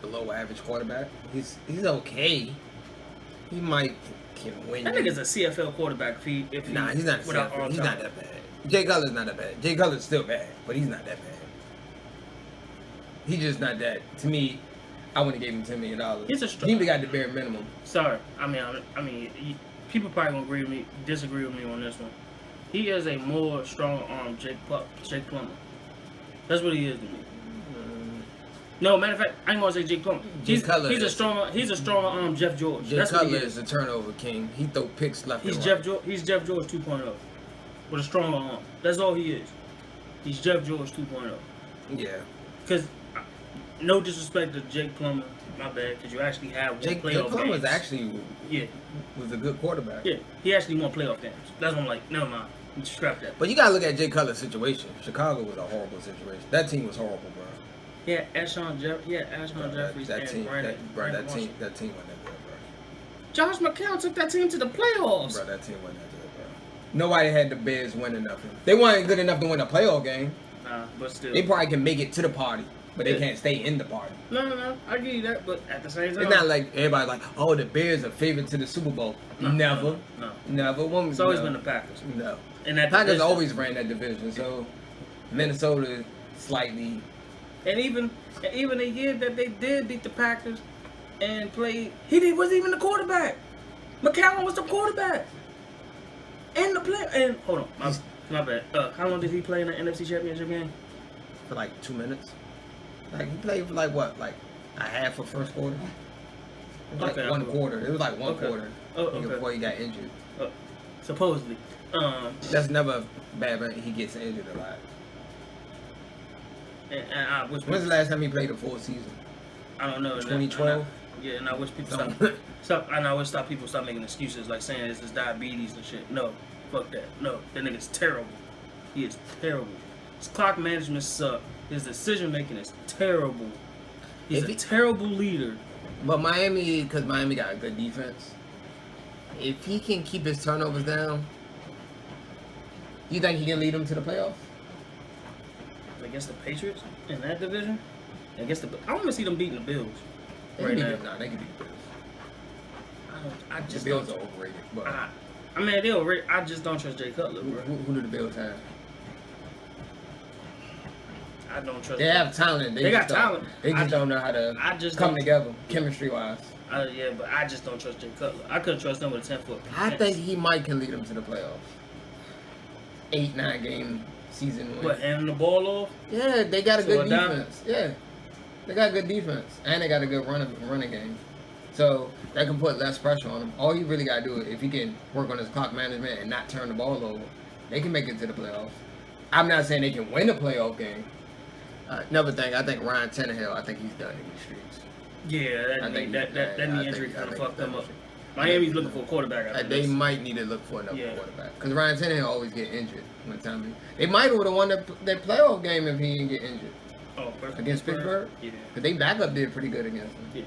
Below average quarterback. He's okay. He might can win. That nigga's a CFL quarterback. If he Nah, he's not. without CFL. arm He's not talent. that bad. Jay Cutler's not that bad. Jay Cutler's still bad, but he's not that bad. He's just not that. To me, I wouldn't have gave him $10 million. He's a He got the bare minimum. Sorry, I mean, people probably gonna disagree with me on this one. He is a more strong arm Jake Plummer. That's what he is to me. No, matter of fact, I ain't gonna say Jake Plummer. He's a stronger arm Jeff George. Jay That's Cutler what he is a turnover king. He throw picks left and right. He's Jeff George 2.0 with a stronger arm. That's all he is. He's Jeff George 2.0. Yeah. Because no disrespect to Jake Plummer, my bad, because you actually have one playoff Jake Plummer games. was a good quarterback. Yeah, he actually won playoff games. That's what I'm like, never mind. Scrap that. But you gotta look at Jay Cutler's situation. Chicago was a horrible situation. That team was horrible, bro. Yeah, Ashon Jeffries That and team, Brandon that Marshall. team wasn't that good, bro. Josh McCown took that team to the playoffs. Bro, that team wasn't that good, bro. Nobody had the Bears winning nothing. They weren't good enough to win a playoff game. Nah, but still. They probably can make it to the party, but they can't stay in the party. No, I give you that, but at the same time, It's not like everybody's like, oh, the Bears are favored to the Super Bowl. Never. Never. It's always been the Packers. No. And that Packers division. always ran that division, so Minnesota slightly. And even the year that they did beat the Packers and played, wasn't even the quarterback. McCown was the quarterback. And the player. And hold on, my bad. How long did he play in the NFC Championship game? For like 2 minutes. Like he played for like what, like a half of first quarter. It was like one quarter. It was like one quarter before he got injured. Supposedly. That's never bad, but he gets injured a lot. And I wish. When's the last time he played a full season? I don't know. 2012. Yeah, and I wish people stop. And I wish people stop making excuses like saying this is diabetes and shit. No, fuck that. No, that nigga's terrible. He is terrible. His clock management sucks. His decision making is terrible. He's a terrible leader. But because Miami got a good defense, if he can keep his turnovers down, you think he can lead them to the playoffs? Against the Patriots in that division? I don't even see them beating the Bills. They can beat the Bills. I just the Bills are overrated. But I mean, they're overrated. I just don't trust Jay Cutler, bro. Who do the Bills have? I don't trust. They have talent. They got talent. They just don't know how to come together, chemistry-wise. Yeah, but I just don't trust Jay Cutler. I couldn't trust him with a 10-foot. I think he can lead them to the playoffs. 8-9 game season win. What, handing the ball off? Yeah, they got a good defense. Yeah, they got good defense, and they got a good running game. So that can put less pressure on him. All he really got to do is, if he can work on his clock management and not turn the ball over, they can make it to the playoffs. I'm not saying they can win a playoff game. Another thing, I think Ryan Tannehill, I think he's done in these streets. Yeah, that knee injury kind of fucked them up. Miami's looking for a quarterback. They might need to look for another quarterback. Because Ryan Tannehill always get injured one time. They might would have won that playoff game if he didn't get injured. Oh, against Pittsburgh? Yeah. Because they backup did pretty good against them. Yeah.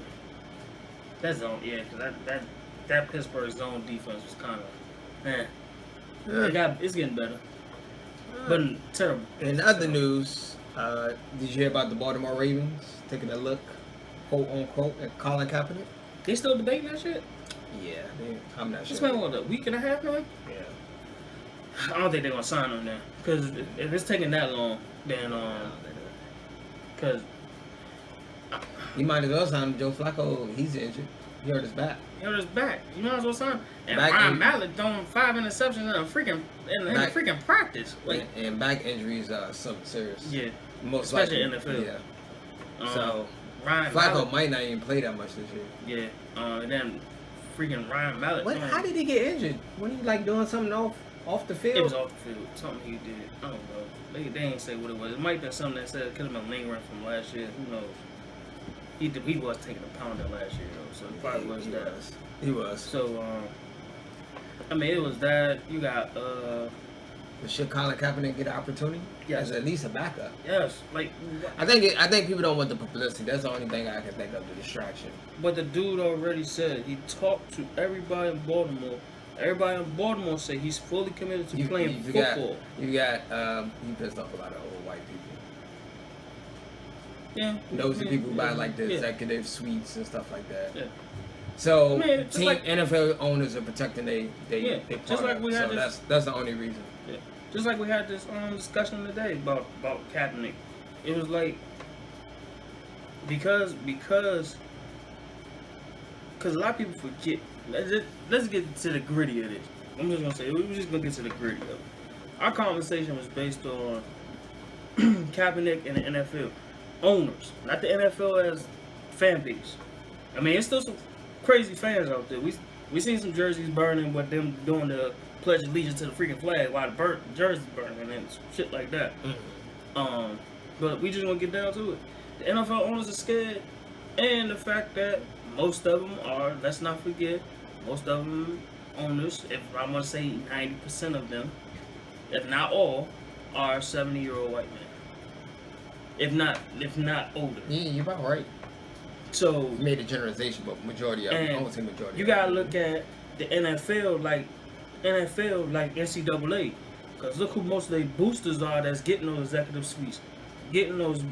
That zone, because that Pittsburgh zone defense was kind of, it's getting better. But terrible. In other news, did you hear about the Baltimore Ravens taking a look, quote unquote, at Colin Kaepernick? They still debating that shit? Yeah, I'm not sure. It's been, a week and a half now? Yeah. I don't think they're going to sign him now. Because if it's taking that long, then, because... You might as well sign him. Joe Flacco, he's injured. He hurt his back. You might as well sign him. And Ryan Mallett throwing 5 interceptions in a freaking practice. Like, and back injuries are something serious. Yeah. Most especially likely. in the field. Yeah. So Ryan Flacco Mallett might not even play that much this year. Yeah. And then freaking Ryan Mallett. How did he get injured? When he doing something off the field? It was off the field. Something he did. I don't know. They ain't say what it was. It might have been something that said it could have been lingering from last year. Who knows? He was taking a pounder last year though, so it probably was that. He was. So I mean, it was that. You got should Colin Kaepernick get an opportunity? Yes. As at least a backup. Yes. Like I think people don't want the publicity. That's the only thing I can think of, the distraction. But the dude already said he talked to everybody in Baltimore. Everybody in Baltimore said he's fully committed to playing football. You got he pissed off a lot of old white people. Yeah. Those are people who buy like the executive suites and stuff like that. Yeah. So I mean, just like NFL owners are protecting they just like we had so this, that's the only reason. yeah, just like we had this discussion today about Kaepernick. It was like because a lot of people forget. Let's get to the gritty of this. I'm just gonna say we're just gonna get to the gritty of it. Our conversation was based on Kaepernick and the NFL owners, not the NFL as fan base. I mean, it's still some crazy fans out there. We seen some jerseys burning, but them doing the pledge of allegiance to the freaking flag while the jerseys burning and shit like that. But we just gonna get down to it. The NFL owners are scared, and the fact that most of them are, let's not forget, most of them owners, if I'm gonna say 90% of them, if not all, are 70-year-old white men. If not older. Yeah, you're about right. So You made a generalization, but majority of them, I won't say majority. You gotta look at the NFL like NCAA, because look who most of their boosters are that's getting those executive suites, getting those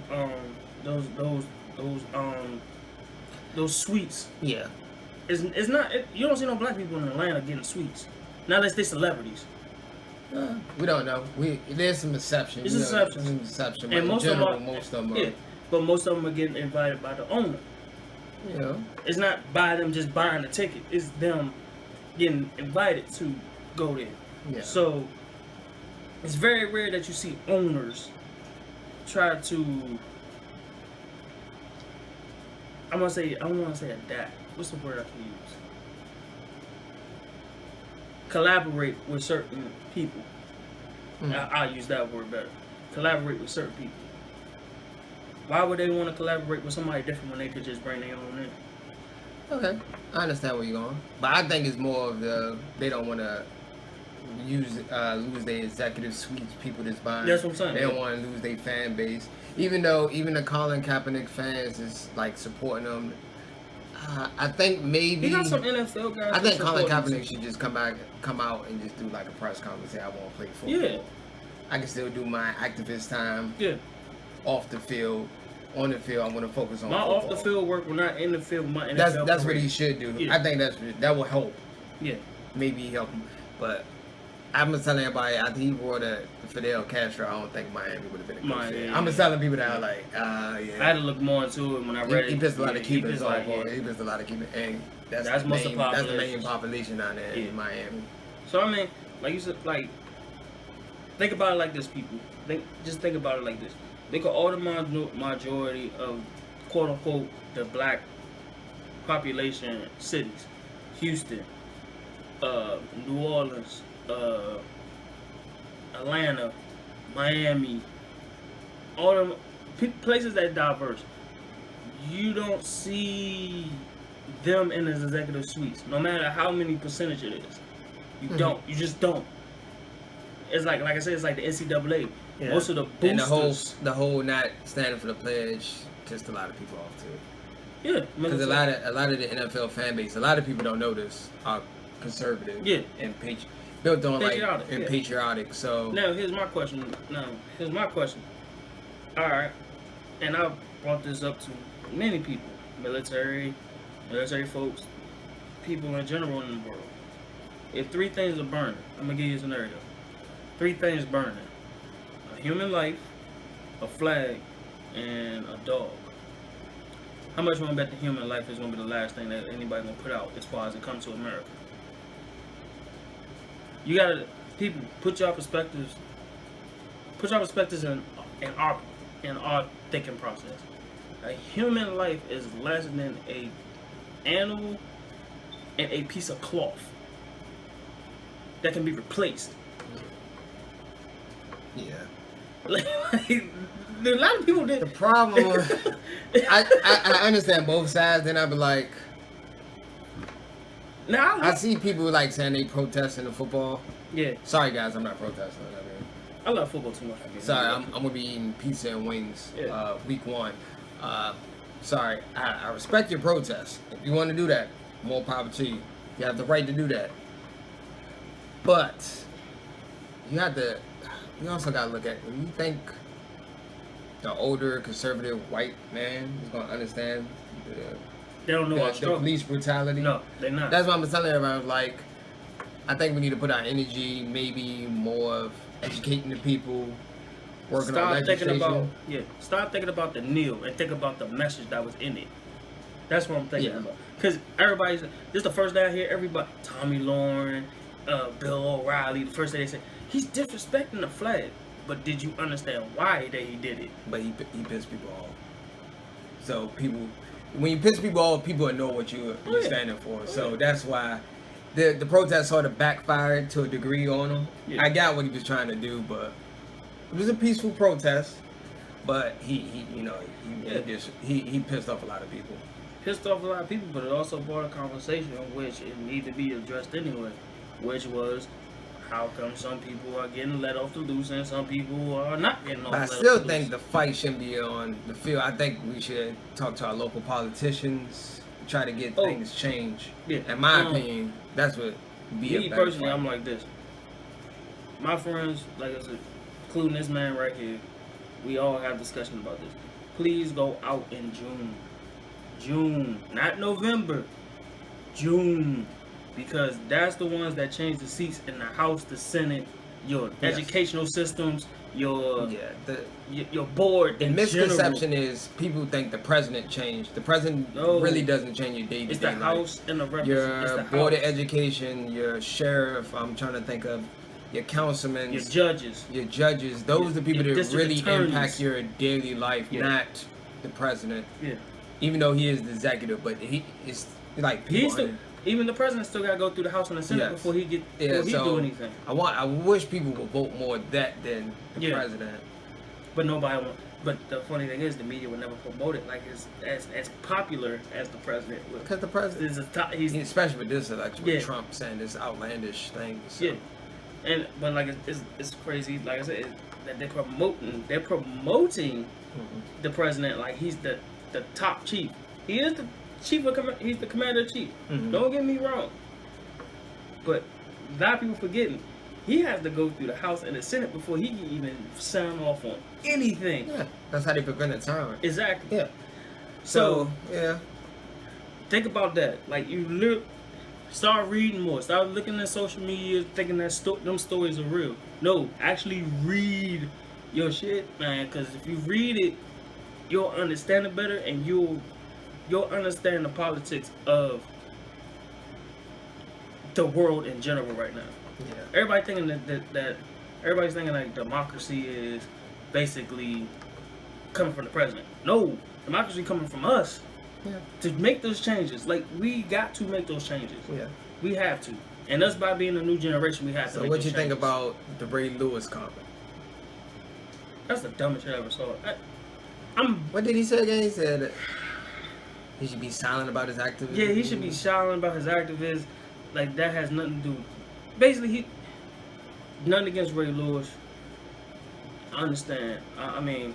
suites. Yeah. It's not. You don't see no black people in Atlanta getting suites, not unless they celebrities. We don't know. There's some exceptions. It's exceptions. Some exception, And but in general, most of them are. Yeah, but most of them are getting invited by the owner. You know. It's not by them just buying the ticket. It's them getting invited to go there. Yeah. So it's very rare that you see owners try to. I want to say adapt. What's the word I can use? Collaborate with certain people. I'll use that word better. Collaborate with certain people. Why would they want to collaborate with somebody different when they could just bring their own in? Okay, I understand where you're going, but I think it's more of they don't want to lose their executive suites. People that's buying. That's what I'm saying. They don't want to lose their fan base, even though the Colin Kaepernick fans is like supporting them. I think maybe he got some NFL guys. I think Colin Kaepernick should just come out and just do like a press conference. Say I want to play football. Yeah. I can still do my activist time. Yeah. Off the field, on the field, I want to focus on my football. off the field work. We're not in the field. My NFL. That's what he should do. Yeah. I think that will help. Yeah. Maybe help him, but I'm just telling everybody after he wore the Fidel Castro, I don't think Miami would have been a good fit. I'm just telling people that are like, yeah. I had to look more into it when I read it. He pissed a lot of Cubans off. Yeah. He pissed a lot of Cubans, and that's the most main, of that's the main population down there in Miami. So I mean, like you said, like think about it like this, people. Just think about it like this. Think of all the majority of quote unquote the black population cities: Houston, New Orleans, Atlanta, Miami, all them places that diverse. You don't see them in his executive suites, no matter how many percentage it is. You don't. You just don't. It's like I said, it's like the NCAA. Yeah. Most of the boosters, and the whole not standing for the pledge pissed a lot of people off too. Yeah, because a lot of the NFL fan base, a lot of people don't know this, are conservative. Yeah, and built on patriotic. So now here's my question. All right, and I brought this up to many people, military folks, people in general in the world. If three things are burning, I'm gonna give you a scenario. Three things burning: a human life, a flag, and a dog. How much you want to bet the human life is gonna be the last thing that anybody gonna put out as far as it comes to America? You gotta, people, put your perspectives in our thinking process. A human life is less than a animal and a piece of cloth that can be replaced. Yeah. Like a lot of people did. The problem, I understand both sides. Then I be like, now I see people like saying they protesting the football. Yeah. Sorry guys, I'm not protesting. I love football too much. Sorry, I'm gonna be eating pizza and wings week 1. Sorry, I respect your protest. If you want to do that, more power to you. You have the right to do that. But you also gotta look at, when you think the older conservative white man is gonna understand They don't know our the struggle. police brutality. No, they're not. That's what I'm telling everyone. Like, I think we need to put our energy maybe more of educating the people, working on legislation. Start thinking about the kneel and think about the message that was in it. That's what I'm thinking Yeah. about. Because this is the first day I hear everybody, Tommy Lauren, Bill O'Reilly, the first day they say, he's disrespecting the flag. But did you understand why he did it? But he pissed people off. So when you piss people off, people know what you're standing for. So that's why the protest sort of backfired to a degree on him. Yeah. I got what he was trying to do, but it was a peaceful protest. But he pissed off a lot of people. Pissed off a lot of people, but it also brought a conversation which it needed to be addressed anyway, which was how come some people are getting let off the loose and some people are not getting off the loose. I still think the fight shouldn't be on the field. I think we should talk to our local politicians, try to get things changed. Yeah. In my opinion, that's what be me personally, I'm like this. My friends, like I said, including this man right here, we all have discussion about this. Please go out in June. June, not November. June. Because that's the ones that change the seats in the House, the Senate, your educational systems, your board. The misconception is people think the president changed. The president really doesn't change your day-to-day. It's the House and the Representatives. Your board of education, your sheriff. I'm trying to think of your councilmen, your judges. Those are the people that really impact your daily life, not the president. Yeah. Even though he is the executive, but it's like even the president still got to go through the House and the Senate before he do anything. I wish people would vote more that than the president. But nobody won't. But the funny thing is, the media would never promote it like as popular as the president would. Because the president is especially with this election, with Trump saying this outlandish thing. So. Yeah, but like it's crazy. Like I said, that they're promoting the president like he's the top chief. He is the chief of he's the commander-in-chief. Mm-hmm. Don't get me wrong. But a lot of people forgetting he has to go through the House and the Senate before he can even sign off on anything. Yeah, that's how they prevent time. Exactly. Yeah. So think about that. Like start reading more. Start looking at social media, thinking that them stories are real. No, actually read your shit, man. Because if you read it, you'll understand it better, and you'll understand the politics of the world in general right now. Yeah. Everybody thinking that everybody's thinking like democracy is basically coming from the president. No, democracy coming from us. Yeah. To make those changes. Like, we got to make those changes. Yeah. We have to. And us by being a new generation, we have to So make what those you changes. think about the Ray Lewis comment? That's the dumbest shit I ever saw. What did he say again? He said he should be silent about his activism. Yeah, he should be silent about his activism. Like, that has nothing to do. Basically, nothing against Ray Lewis. I understand. I mean,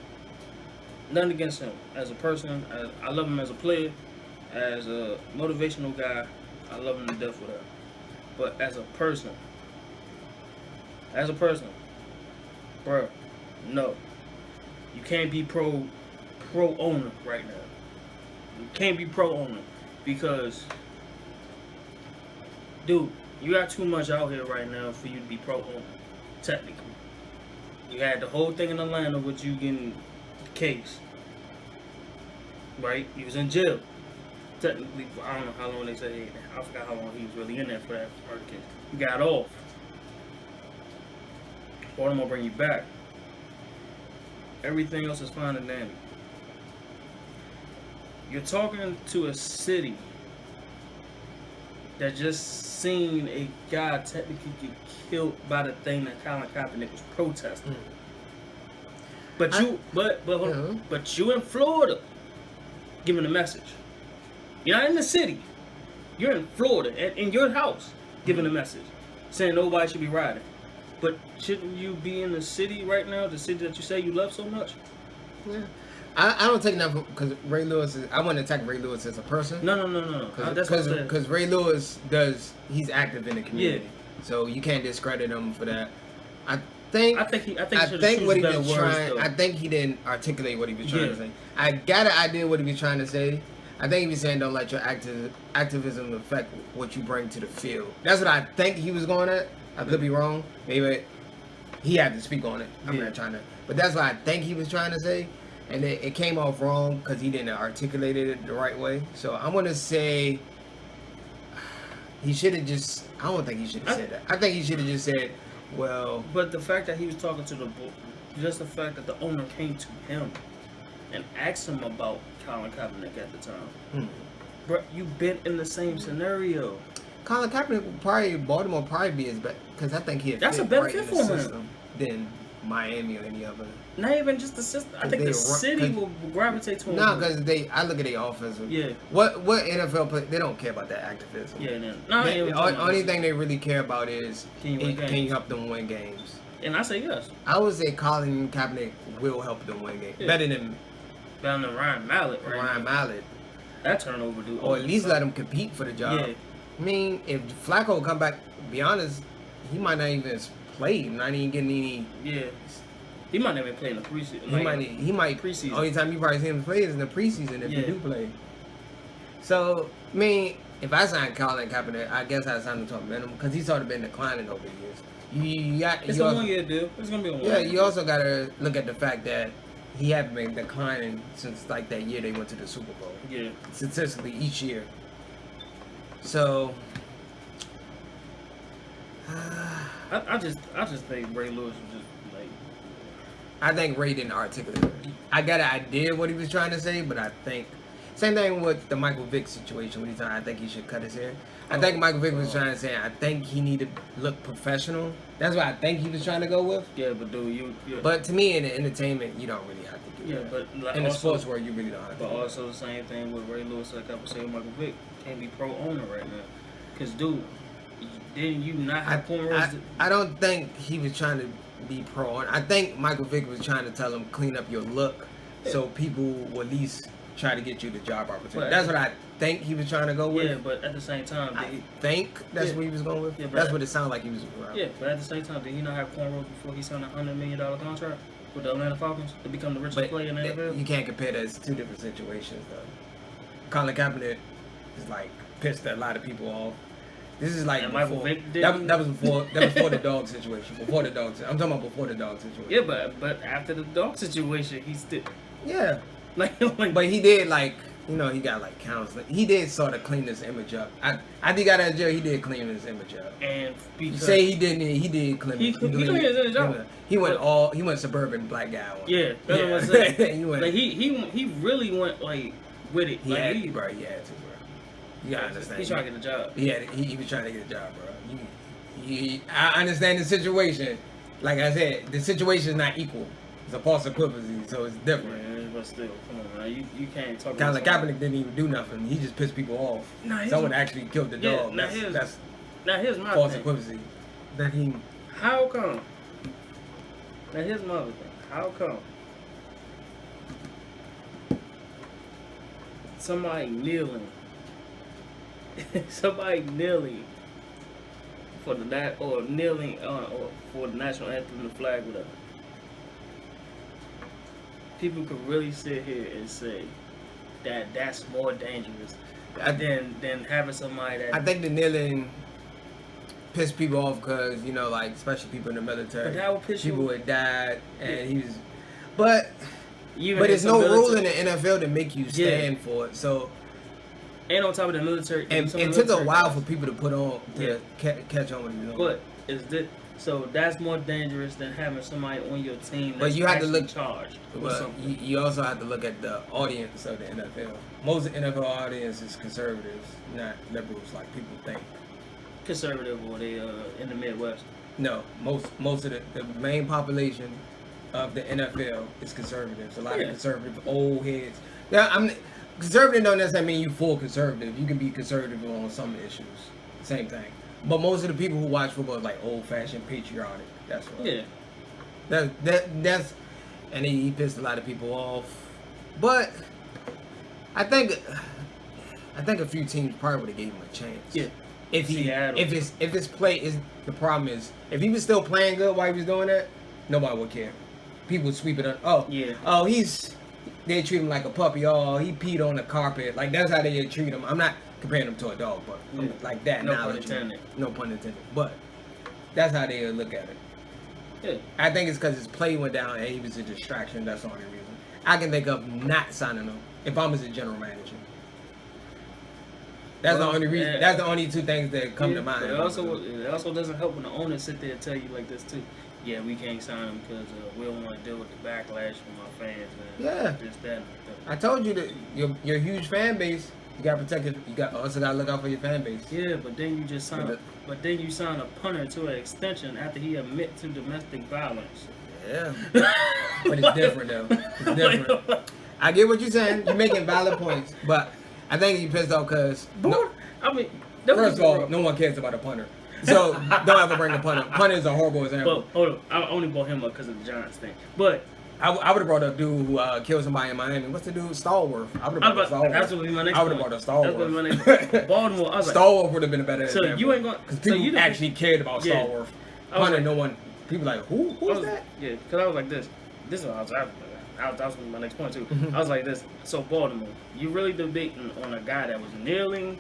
nothing against him as a person. I love him as a player, as a motivational guy. I love him to death for that. But as a person, bro, no, you can't be pro owner right now. You can't be pro owner because, dude, you got too much out here right now for you to be pro owner. Technically, you had the whole thing in Atlanta with you getting the case, right? He was in jail. Technically, I don't know how long they say. I forgot how long he was really in there for that murder case. He got off. Or I'm gonna bring you back. Everything else is fine and dandy. You're talking to a city that just seen a guy technically get killed by the thing that Colin Kaepernick was protesting. But you in Florida giving a message. You're not in the city. You're in Florida in your house giving a message saying nobody should be riding. But shouldn't you be in the city right now, the city that you say you love so much? Yeah. I don't take nothing because Ray Lewis is. I wouldn't attack Ray Lewis as a person. No. Because Ray Lewis he's active in the community, so you can't discredit him for that. I think what he was trying. I think he didn't articulate what he was trying to say. I got an idea what he was trying to say. I think he was saying don't let your activism affect what you bring to the field. That's what I think he was going at. I could be wrong. Maybe he had to speak on it. I'm not trying to, but that's what I think he was trying to say, and it came off wrong because he didn't articulate it the right way. So I'm gonna say he should have just. I don't think he should have said that. I think he should have just said, well. But the fact that he was talking to just the fact that the owner came to him and asked him about Colin Kaepernick at the time. Bro, you've been in the same scenario. Colin Kaepernick Baltimore probably be his best because I think that's a better fit for him than Miami or any other. Not even just the system. I think the city will gravitate to him. No, because I look at their offensive. Yeah. What NFL play? They don't care about that activism. Yeah. The only thing they really care about is can you help them win games. And I say yes. I would say Colin Kaepernick will help them win games. Yeah. Better than Ryan Mallett. Right? Ryan Mallett. That turnover, dude. Or at least let him compete for the job. Yeah. I mean, if Flacco come back, to be honest, he might not even play. Not even getting any. Yeah. He might not even play in the preseason. He might preseason. Only time you probably see him play is in the preseason if you do play. So, I mean, if I sign Colin Kaepernick, I guess I'd sign him to a minimum because he's sort of been declining over the years. It's a 1 year deal. It's gonna be a 1 year. Yeah, you also gotta look at the fact that he hasn't been declining since like that year they went to the Super Bowl. Yeah. Statistically, each year. So. I just think Ray Lewis was just like. I think Ray didn't articulate it. I got an idea what he was trying to say, but I think same thing with the Michael Vick situation. When he said, I think he should cut his hair. I think Michael Vick was trying to say, I think he need to look professional. That's what I think he was trying to go with. Yeah, but dude, But to me, in the entertainment, you don't really have to do that. Yeah, but like in the sports world, you really don't have to. But also the same thing with Ray Lewis, like I was saying, Michael Vick can't be pro owner right now, because dude, didn't you not have cornrows? I don't think he was trying to be pro owner. I think Michael Vick was trying to tell him clean up your look, so people will at least try to get you the job opportunity. That's what I think he was trying to go with. Yeah, but at the same time, I think that's what he was going with. Yeah, that's what it sounded like he was around. Yeah, but at the same time, did he not have cornrows before he signed a $100 million contract with the Atlanta Falcons to become the richest player in the NFL? You can't compare that. It's two different situations, though. Colin Kaepernick is like pissed a lot of people off. This is like before, that was before the dog situation. Before the dog, I'm talking about before the dog situation. Yeah, but after the dog situation, he still like but he did like. You know, he got like counseling. He did sort of clean his image up. I think he got out of jail. He did clean his image up. And you say he didn't. He did clean. He cleaned his image up. He went suburban black guy. Yeah, that's what I'm saying. he went. Like he really went like with it. He had to, bro. You gotta understand. He's trying to get a job. He was trying to get a job, bro. I understand the situation. Like I said, the situation is not equal. It's a false equivalency, so it's different. Yeah, but still, come on, man. You can't talk about Colin Kaepernick didn't even do nothing. He just pissed people off. Someone actually killed the dog. That's here's my false thing. equivalency. That he. How come? Now here's my other thing. How come somebody kneeling for the or for the national anthem, the flag, whatever? People could really sit here and say that that's more dangerous than having somebody that. I think the kneeling pissed people off because, you know, like, especially people in the military. But that would piss people had died, and he was. But there's no rule in the NFL to make you stand for it. So. And on top of the military. And it took a while for people to put on, to catch on with it. But is this. So that's more dangerous than having somebody on your team that's but you have to look charged. But you also have to look at the audience of the NFL. Most of the NFL audience is conservatives, not liberals like people think. Conservative, or they in the Midwest? No, most of the main population of the NFL is conservatives. A lot of conservative old heads. Now, conservative don't necessarily mean you full conservative. You can be conservative on some issues. Same thing. But most of the people who watch football are like old-fashioned patriotic. That's what. Yeah. That's and he pissed a lot of people off. But I think a few teams probably would have gave him a chance. Yeah. If his play is the problem is if he was still playing good while he was doing that, nobody would care. People would sweep it up. Oh, he's they treat him like a puppy. Oh, he peed on the carpet. Like that's how they treat him. I'm not comparing him to a dog, but like that. No pun intended. No pun intended. But that's how they look at it. Yeah. I think it's because his play went down and he was a distraction. That's the only reason. I can think of not signing him if I'm as a general manager. That's the only reason. That's the only two things that come to mind. It also doesn't help when the owners sit there and tell you like this too. Yeah, we can't sign him because we don't want to deal with the backlash from our fans. And this, that, and that. I told you that your huge fan base. You got to protect it. You also got to look out for your fan base. Yeah, but then you just sign. But then you sign a punter to an extension after he admit to domestic violence. Yeah, but it's different though. It's different. I get what you're saying. You're making valid points, but I think you pissed off because. First of all, no one cares about a punter. So don't ever bring a punter. Punter is a horrible example. But hold on, I only brought him up because of the Giants thing. But I would have brought up dude who killed somebody in Miami. What's the dude? Stallworth. I would have brought Stallworth. That's what be my next. I would have brought up Stallworth. That's what be my next. Baltimore. I was like, Stallworth would have been a better example. So you ain't going because people actually cared about Stallworth. Punter, like, no one. People like who's that? Yeah, because I was like this. This is what I was after. That was my next point too. I was like this. So Baltimore, you really debating on a guy that was kneeling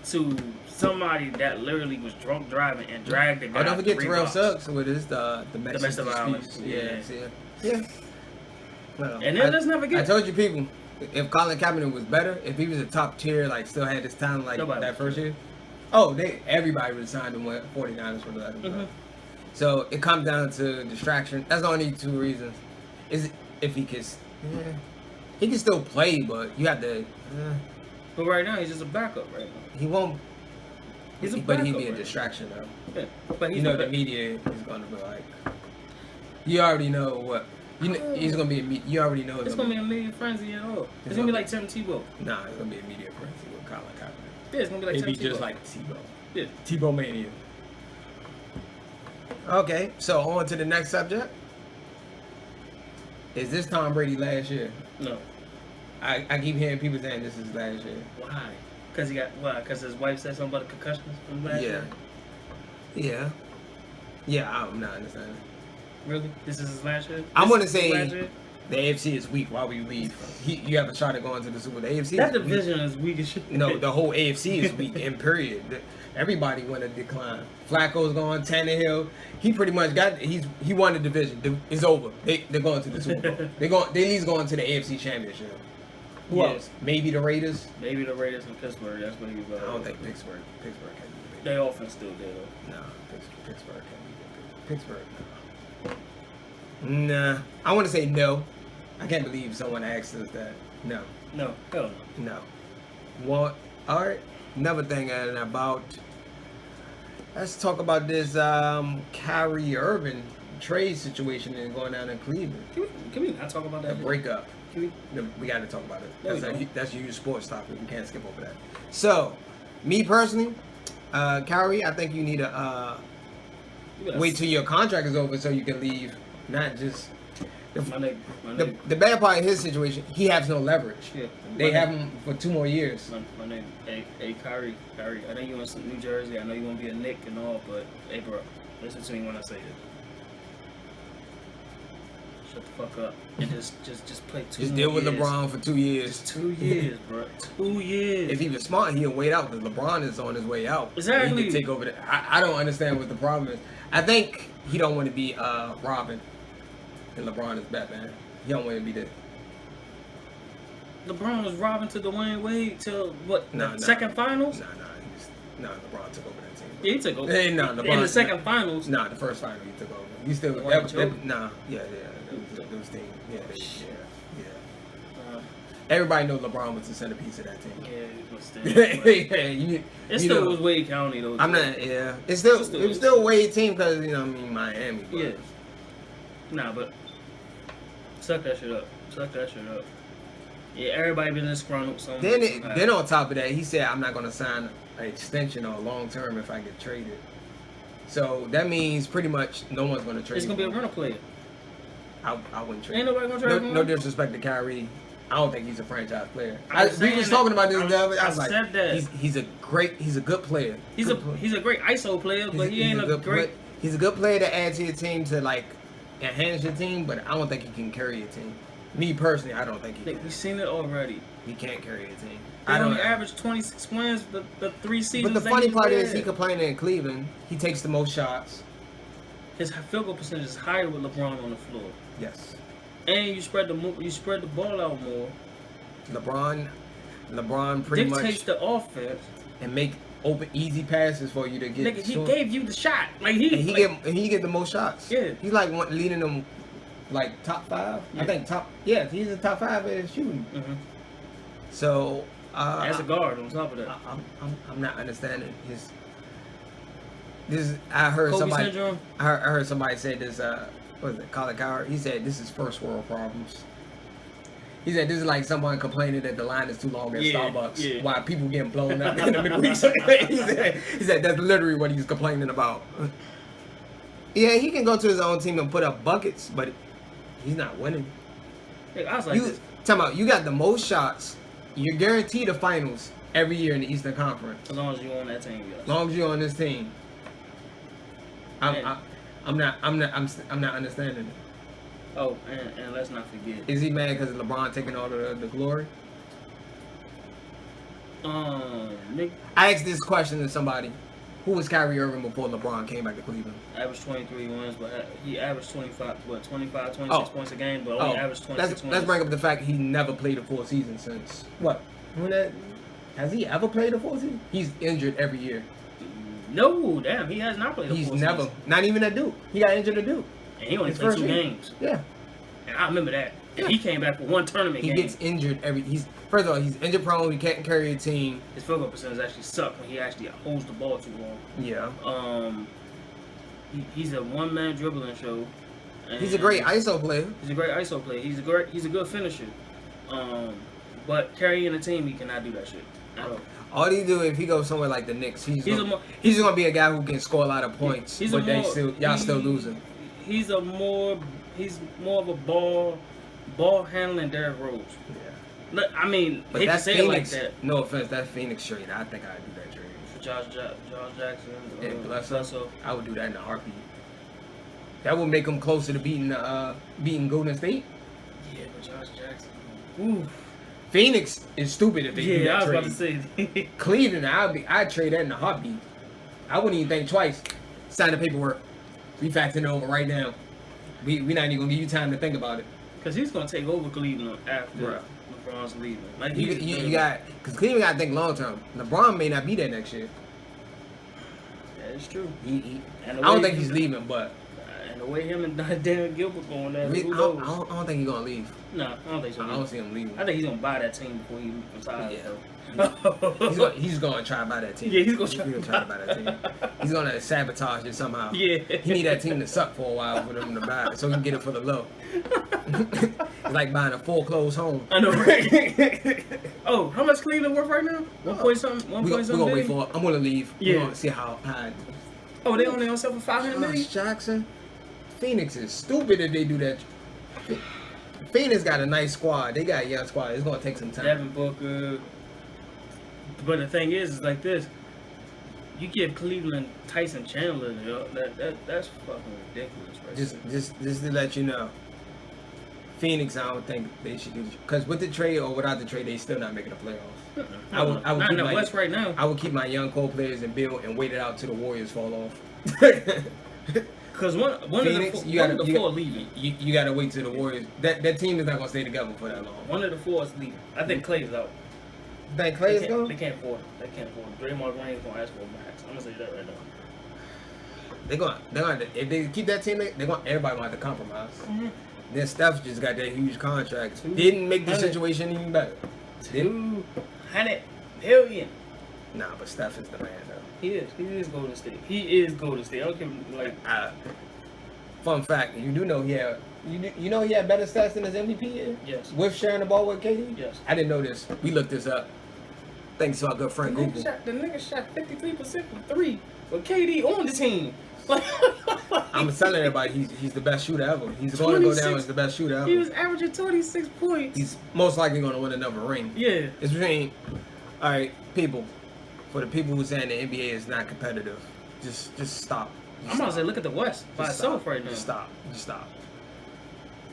to somebody that literally was drunk driving and dragged the guy. Oh, don't forget Terrell Suggs with his domestic violence. Yeah. Well, and then let's never forget. I told you people, if Colin Kaepernick was better, if he was a top tier, like still had his time like that first year, everybody would have signed him with 49ers for the other. So it comes down to distraction. That's the only two reasons. Is if he can, he can still play, but you have to. But right now he's just a backup right now. He won't. But he'd be a distraction though. Yeah. But you know the media is gonna be like. You already know what. He's gonna be. You already know it's gonna be a media frenzy at all. It's gonna be like Tim Tebow. Nah, it's gonna be a media frenzy with Colin Kaepernick. Yeah, it's gonna be like Tim Tebow. It'd be just like Tebow. Yeah. Tebow mania. Okay, so on to the next subject. Is this Tom Brady last year? No. I keep hearing people saying this is last year. Why? Because his wife said something about the concussions from last year? Yeah, I'm not understanding. Really? This is his last year? I'm going to say the AFC is weak. Why would you leave? You have a shot at going to the Super Bowl. The AFC that division is weak as shit. No, the whole AFC is weak, in period. Everybody went to decline. Flacco's gone, Tannehill. He pretty much he won the division. It's over. They're going to the Super Bowl. They at least going to the AFC Championship. Who else? Maybe the Raiders. Maybe the Raiders in Pittsburgh. That's what he was. I don't think Pittsburgh can be their offense still there though. No, Pittsburgh can't be Pittsburgh. Nah, I want to say no. I can't believe someone asked us that. No. No. Hell no. No. What? All right. Another thing about. Let's talk about this Kyrie Irving trade situation and going down in Cleveland. Can we not talk about that? The breakup. We got to talk about it. No, that's a huge sports topic. We can't skip over that. So, me personally, Kyrie, I think you need to wait till your contract is over so you can leave. Not just the bad part of his situation. He has no leverage. Yeah, they have him for 2 more years. My name, hey Kyrie. I know you in some New Jersey. I know you want to be a Knick and all, but hey, bro, listen to me when I say this. Shut the fuck up and just play 2 Just more deal with years. LeBron for 2 years. Just 2 years, bro. 2 years. If he was smart, he'll wait out because LeBron is on his way out. Exactly. He can take over. I don't understand what the problem is. I think he don't want to be Robin, and LeBron is Batman. He don't want to be that. LeBron was Robin to Dwayne Wade till what? Second finals? Nah, LeBron took over that team. Yeah, he took over. Hey, LeBron, in the second finals. Nah, the first final he took over. You still Those teams. Everybody knows LeBron was the centerpiece of that team. Yeah, but still. It still was Wade County though. I'm not. Yeah, it was still Wade team because Miami. But. Yeah. Nah, but suck that shit up. Yeah, everybody been disgruntled. Then on top of that, he said, "I'm not gonna sign an extension or long term if I get traded." So that means pretty much no one's gonna trade. It's gonna be a rental player. I wouldn't trade. Ain't nobody gonna trade him. No disrespect to Kyrie. I don't think he's a franchise player. We was talking about this the other day. I was like, he's a good player. He's a great ISO player, but he ain't a great. He's a good player to add to your team to like enhance your team, but I don't think he can carry your team. Me personally, I don't think he We've can. seen it already. He can't carry a team. They I don't only averaged 26 wins the 3 seasons. But the funny part is, he complaining in Cleveland. He takes the most shots. His field goal percentage is higher with LeBron on the floor. Yes. And you spread the ball out more. LeBron pretty much dictates the offense and make open easy passes for you to get. Nigga, he gave you the shot. Like he get the most shots. Yeah. He's like leading them like top 5. Yeah. I think he's the top 5 at shooting. Mm-hmm. So as a guard on top of that, I'm not understanding his. I heard Kobe somebody. syndrome? I heard somebody say this. What is it? Colin Coward. He said this is first world problems. He said this is like someone complaining that the line is too long at Starbucks. Yeah. While people getting blown up in the Middle East. he said that's literally what he's complaining about. Yeah, he can go to his own team and put up buckets, but he's not winning. I was like, talking about you got the most shots. You're guaranteed the finals every year in the Eastern Conference. As long as you're on that team, yes. As long as you're on this team. I'm not understanding it. Oh, and let's not forget. Is he mad because LeBron taking all the glory? Nick, I asked this question to somebody. Who was Kyrie Irving before LeBron came back to Cleveland? averaged 23 wins, but he averaged 26 points a game, but only averaged 26 wins. Let's bring up the fact he never played a full season since what? Has he ever played a full season? He's injured every year. No, damn, he has not played a full season. Not even at Duke. He got injured at Duke. And he only played 2 games. Yeah. And I remember that. And he came back for 1 tournament game. He gets injured first of all, he's injured prone, he can't carry a team. His field goal percentage actually sucked when he actually holds the ball too long. Yeah. He's a one-man dribbling show. He's a great ISO player. He's a great ISO player. He's a good finisher. But carrying a team, he cannot do that shit at all. All he do if he goes somewhere like the Knicks, he's just gonna be a guy who can score a lot of points, but y'all still losing. He's more of a ball handling Derrick Rose. Yeah. I mean, but hate that's to say Phoenix. It like that. No offense, that's Phoenix trade. I think I'd do that trade. For Josh Jackson And Bledsoe. I would do that in a heartbeat. That would make him closer to beating Golden State. Yeah, but Josh Jackson. Ooh. Phoenix is stupid if they do that trade. I was about to say. Cleveland, I'd trade that in a heartbeat. I wouldn't even think twice. Sign the paperwork. We faxing it over right now. We not even gonna give you time to think about it. Because he's gonna take over Cleveland after LeBron's leaving. Like you got because Cleveland got to think long term. LeBron may not be there next year. That is true. I don't think he's leaving, but and the way him and Daniel Gilbert going there, I don't think he's gonna leave. No, I don't think so. I don't see him leaving. I think he's gonna buy that team before he retires. Yeah. He's gonna try to buy that team. Yeah, he's gonna try to buy that team. He's gonna sabotage it somehow. Yeah. He need that team to suck for a while for them to buy it, so he can get it for the low. It's like buying a foreclosed home. I know, right? Oh, how much Cleveland worth right now? 1 point something. We're gonna wait for it. I'm gonna leave. Yeah. We're gonna see how. Oh, they only on sale for $500 million. Jackson. Phoenix is stupid if they do that. Phoenix got a nice squad. They got a young squad. It's gonna take some time. Devin Booker. But the thing is like this. You give Cleveland Tyson Chandler, that's fucking ridiculous, right? Just to let you know, Phoenix, I don't think they should do because with the trade or without the trade, they still not making the playoffs. I would not in the West right now. I would keep my young core players and build and wait it out till the Warriors fall off. Because one Phoenix, of the four leaving. You gotta wait till the Warriors. That team is not gonna stay together for that long. One of the four is leaving. I think Clay's out. Think Clay's gone? They can't afford it. They can't afford it. Draymond Green's gonna ask for a max. I'm gonna say that right now. They're gonna if they keep that team, everybody gonna have to compromise. Mm-hmm. Then Steph just got that huge contract. Didn't make the situation even better. $200 million. Nah, but Steph is the man though. He is Golden State. He is Golden State. I don't care, fun fact, you do know he had better stats than his MVP year? Yes. With sharing the ball with KD? Yes. I didn't know this. We looked this up. Thanks to our good friend Google. The nigga shot 53% from 3 with KD on the team. I'm telling everybody he's the best shooter ever. He's going to go down as the best shooter ever. He was averaging 26 points. He's most likely going to win another ring. Yeah. It's between, all right, people. For the people who saying the NBA is not competitive, just stop. I'm about to say, look at the West by itself right now. Just stop.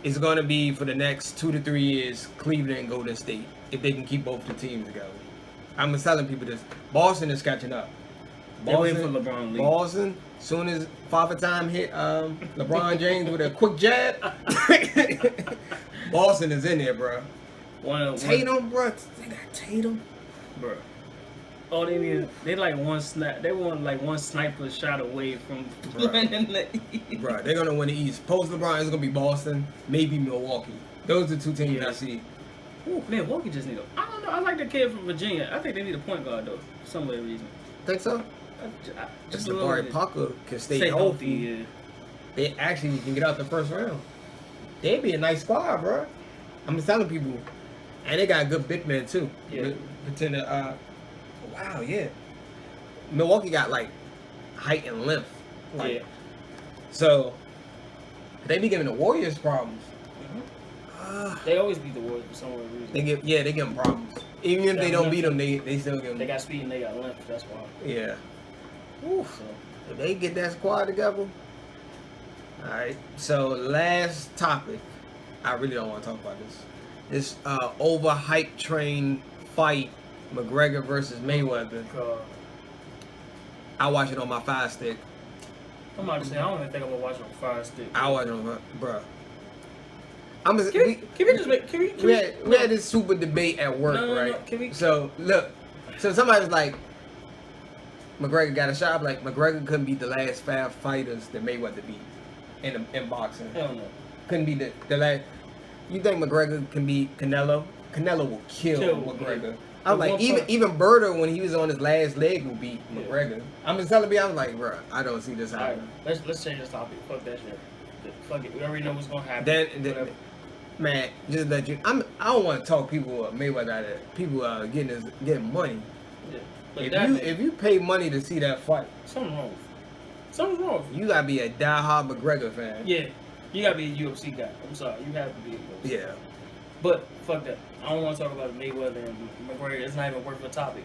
it's going to be for the next 2 to 3 years, Cleveland and Golden State, if they can keep both the teams together. I'm telling people this. Boston is catching up. They're waiting for LeBron to leave. Boston, soon as Father Time hit LeBron James with a quick jab, Boston is in there, bro. Tatum, bro. They got Tatum, bro. Oh, they like one snap. They want like one sniper shot away from winning the East. Bro, they're gonna win the East. Post LeBron, it's gonna be Boston, maybe Milwaukee. Those are the two teams I see. Ooh, Milwaukee just need I don't know. I like the kid from Virginia. I think they need a point guard though, for some weird reason. Think so? Just Jabari Parker can stay healthy. Yeah. They actually can get out the first round. They'd be a nice squad, bro. I'm just telling people, and they got good big men too. Yeah. Wow, yeah. Milwaukee got like height and length. Like, yeah. So they be giving the Warriors problems. They always beat the Warriors for some weird reason. They give them problems. Even if they don't beat them, they still give them. They got speed and they got length. That's why. Yeah. Oof. So, if they get that squad together. All right. So last topic. I really don't want to talk about this. This overhyped train fight, McGregor versus Mayweather. I watch it on my Fire Stick. I'm about to say I don't even think I'm gonna watch it on Fire Stick. I watch it on my bro. We had this super debate at work, right? No, so look, somebody was like, McGregor got a shot. Like McGregor couldn't beat the last 5 fighters that Mayweather beat in boxing. Hell no. Couldn't beat the last. You think McGregor can beat Canelo? Canelo will kill McGregor. Yeah. I was like, even Berto when he was on his last leg will beat McGregor. I'm just telling you, I'm like, bro, I don't see this happening. Right, let's change this topic. Fuck that shit. Fuck it. We already know what's gonna happen. Then man, just let you. I don't want to talk people Mayweather out of people getting money. Yeah. If you pay money to see that fight, something's wrong. You gotta be a diehard McGregor fan. Yeah, you gotta be a UFC guy. I'm sorry, you have to be a UFC. Yeah. But fuck that. I don't want to talk about Mayweather and McGregor. It's not even worth the topic.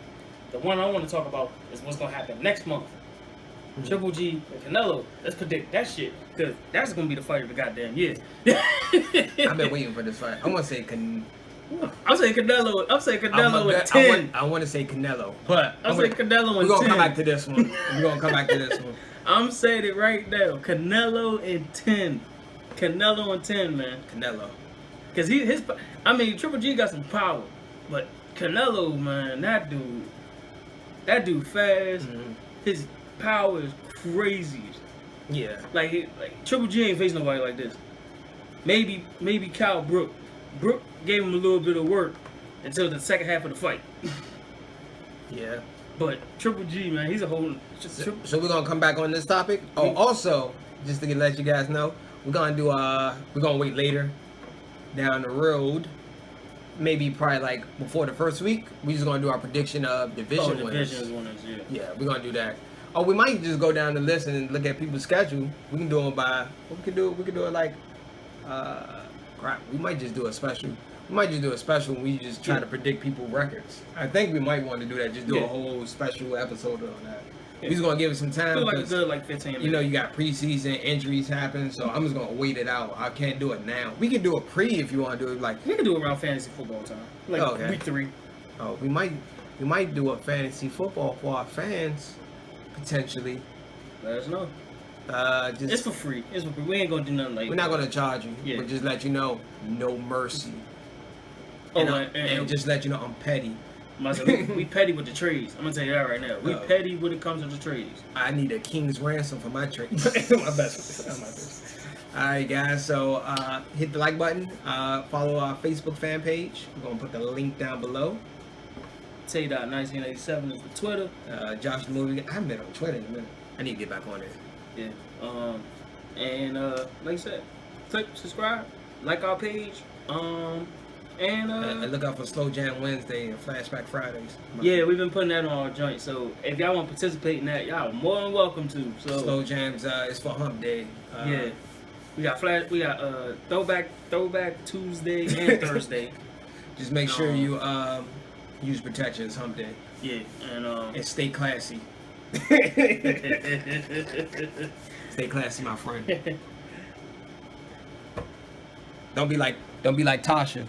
The one I want to talk about is what's gonna happen next month. Mm-hmm. Triple G and Canelo. Let's predict that shit, cause that's gonna be the fight of the goddamn year. I've been waiting for this fight. I'm gonna say Canelo. I'm saying Canelo in 10. I want to say Canelo, but I'm saying Canelo in 10. We're gonna come back to this one. I'm saying it right now. Canelo in 10. Canelo in 10, man. Canelo. Cause Triple G got some power, but Canelo, man, that dude fast. Mm-hmm. His power is crazy. Yeah. Like Triple G ain't facing nobody like this. Maybe Kyle Brook. Brook gave him a little bit of work until the second half of the fight. Yeah. But Triple G, man, he's a whole. So we're gonna come back on this topic. Oh, also, just to let you guys know, we're gonna wait later down the road. Maybe probably like before the first week. We're just gonna do our prediction of division winners. Yeah, we're gonna do that. Oh, we might just go down the list and look at people's schedule. We can do it by. We can do it like. Crap. We might just do a special. When we just try to predict people's records. I think we might want to do that. Just do a whole special episode on that. Yeah. We're just gonna give it some time. Do like a good 15 minutes. You know, you got preseason injuries happen, so I'm just gonna wait it out. I can't do it now. We can do a pre if you want to do it. Like we can do it around fantasy football time, like week 3. Oh, we might do a fantasy football for our fans potentially. Let us know. It's for free. We ain't gonna do nothing like. We're not gonna charge you. Yeah. But just let you know, no mercy. And just let you know, I'm petty. We petty with the trades. I'm gonna tell you that right now. We petty when it comes to the trades. I need a king's ransom for my trades. my best. All right, guys. So hit the like button. Follow our Facebook fan page. We're gonna put the link down below. Tay.1987 is the Twitter. Josh the Movie. I haven't been on Twitter in a minute. I need to get back on there. Yeah. And like I said, click subscribe, like our page. And look out for Slow Jam Wednesday and Flashback Fridays. Yeah, we've been putting that on our joint. So if y'all want to participate in that, y'all are more than welcome to. So Slow Jams is for Hump Day. Yeah, we got Throwback Tuesday and Thursday. Just make sure you use protection. It's Hump Day. Yeah, and stay classy. Stay classy, my friend. Don't be like Tasha.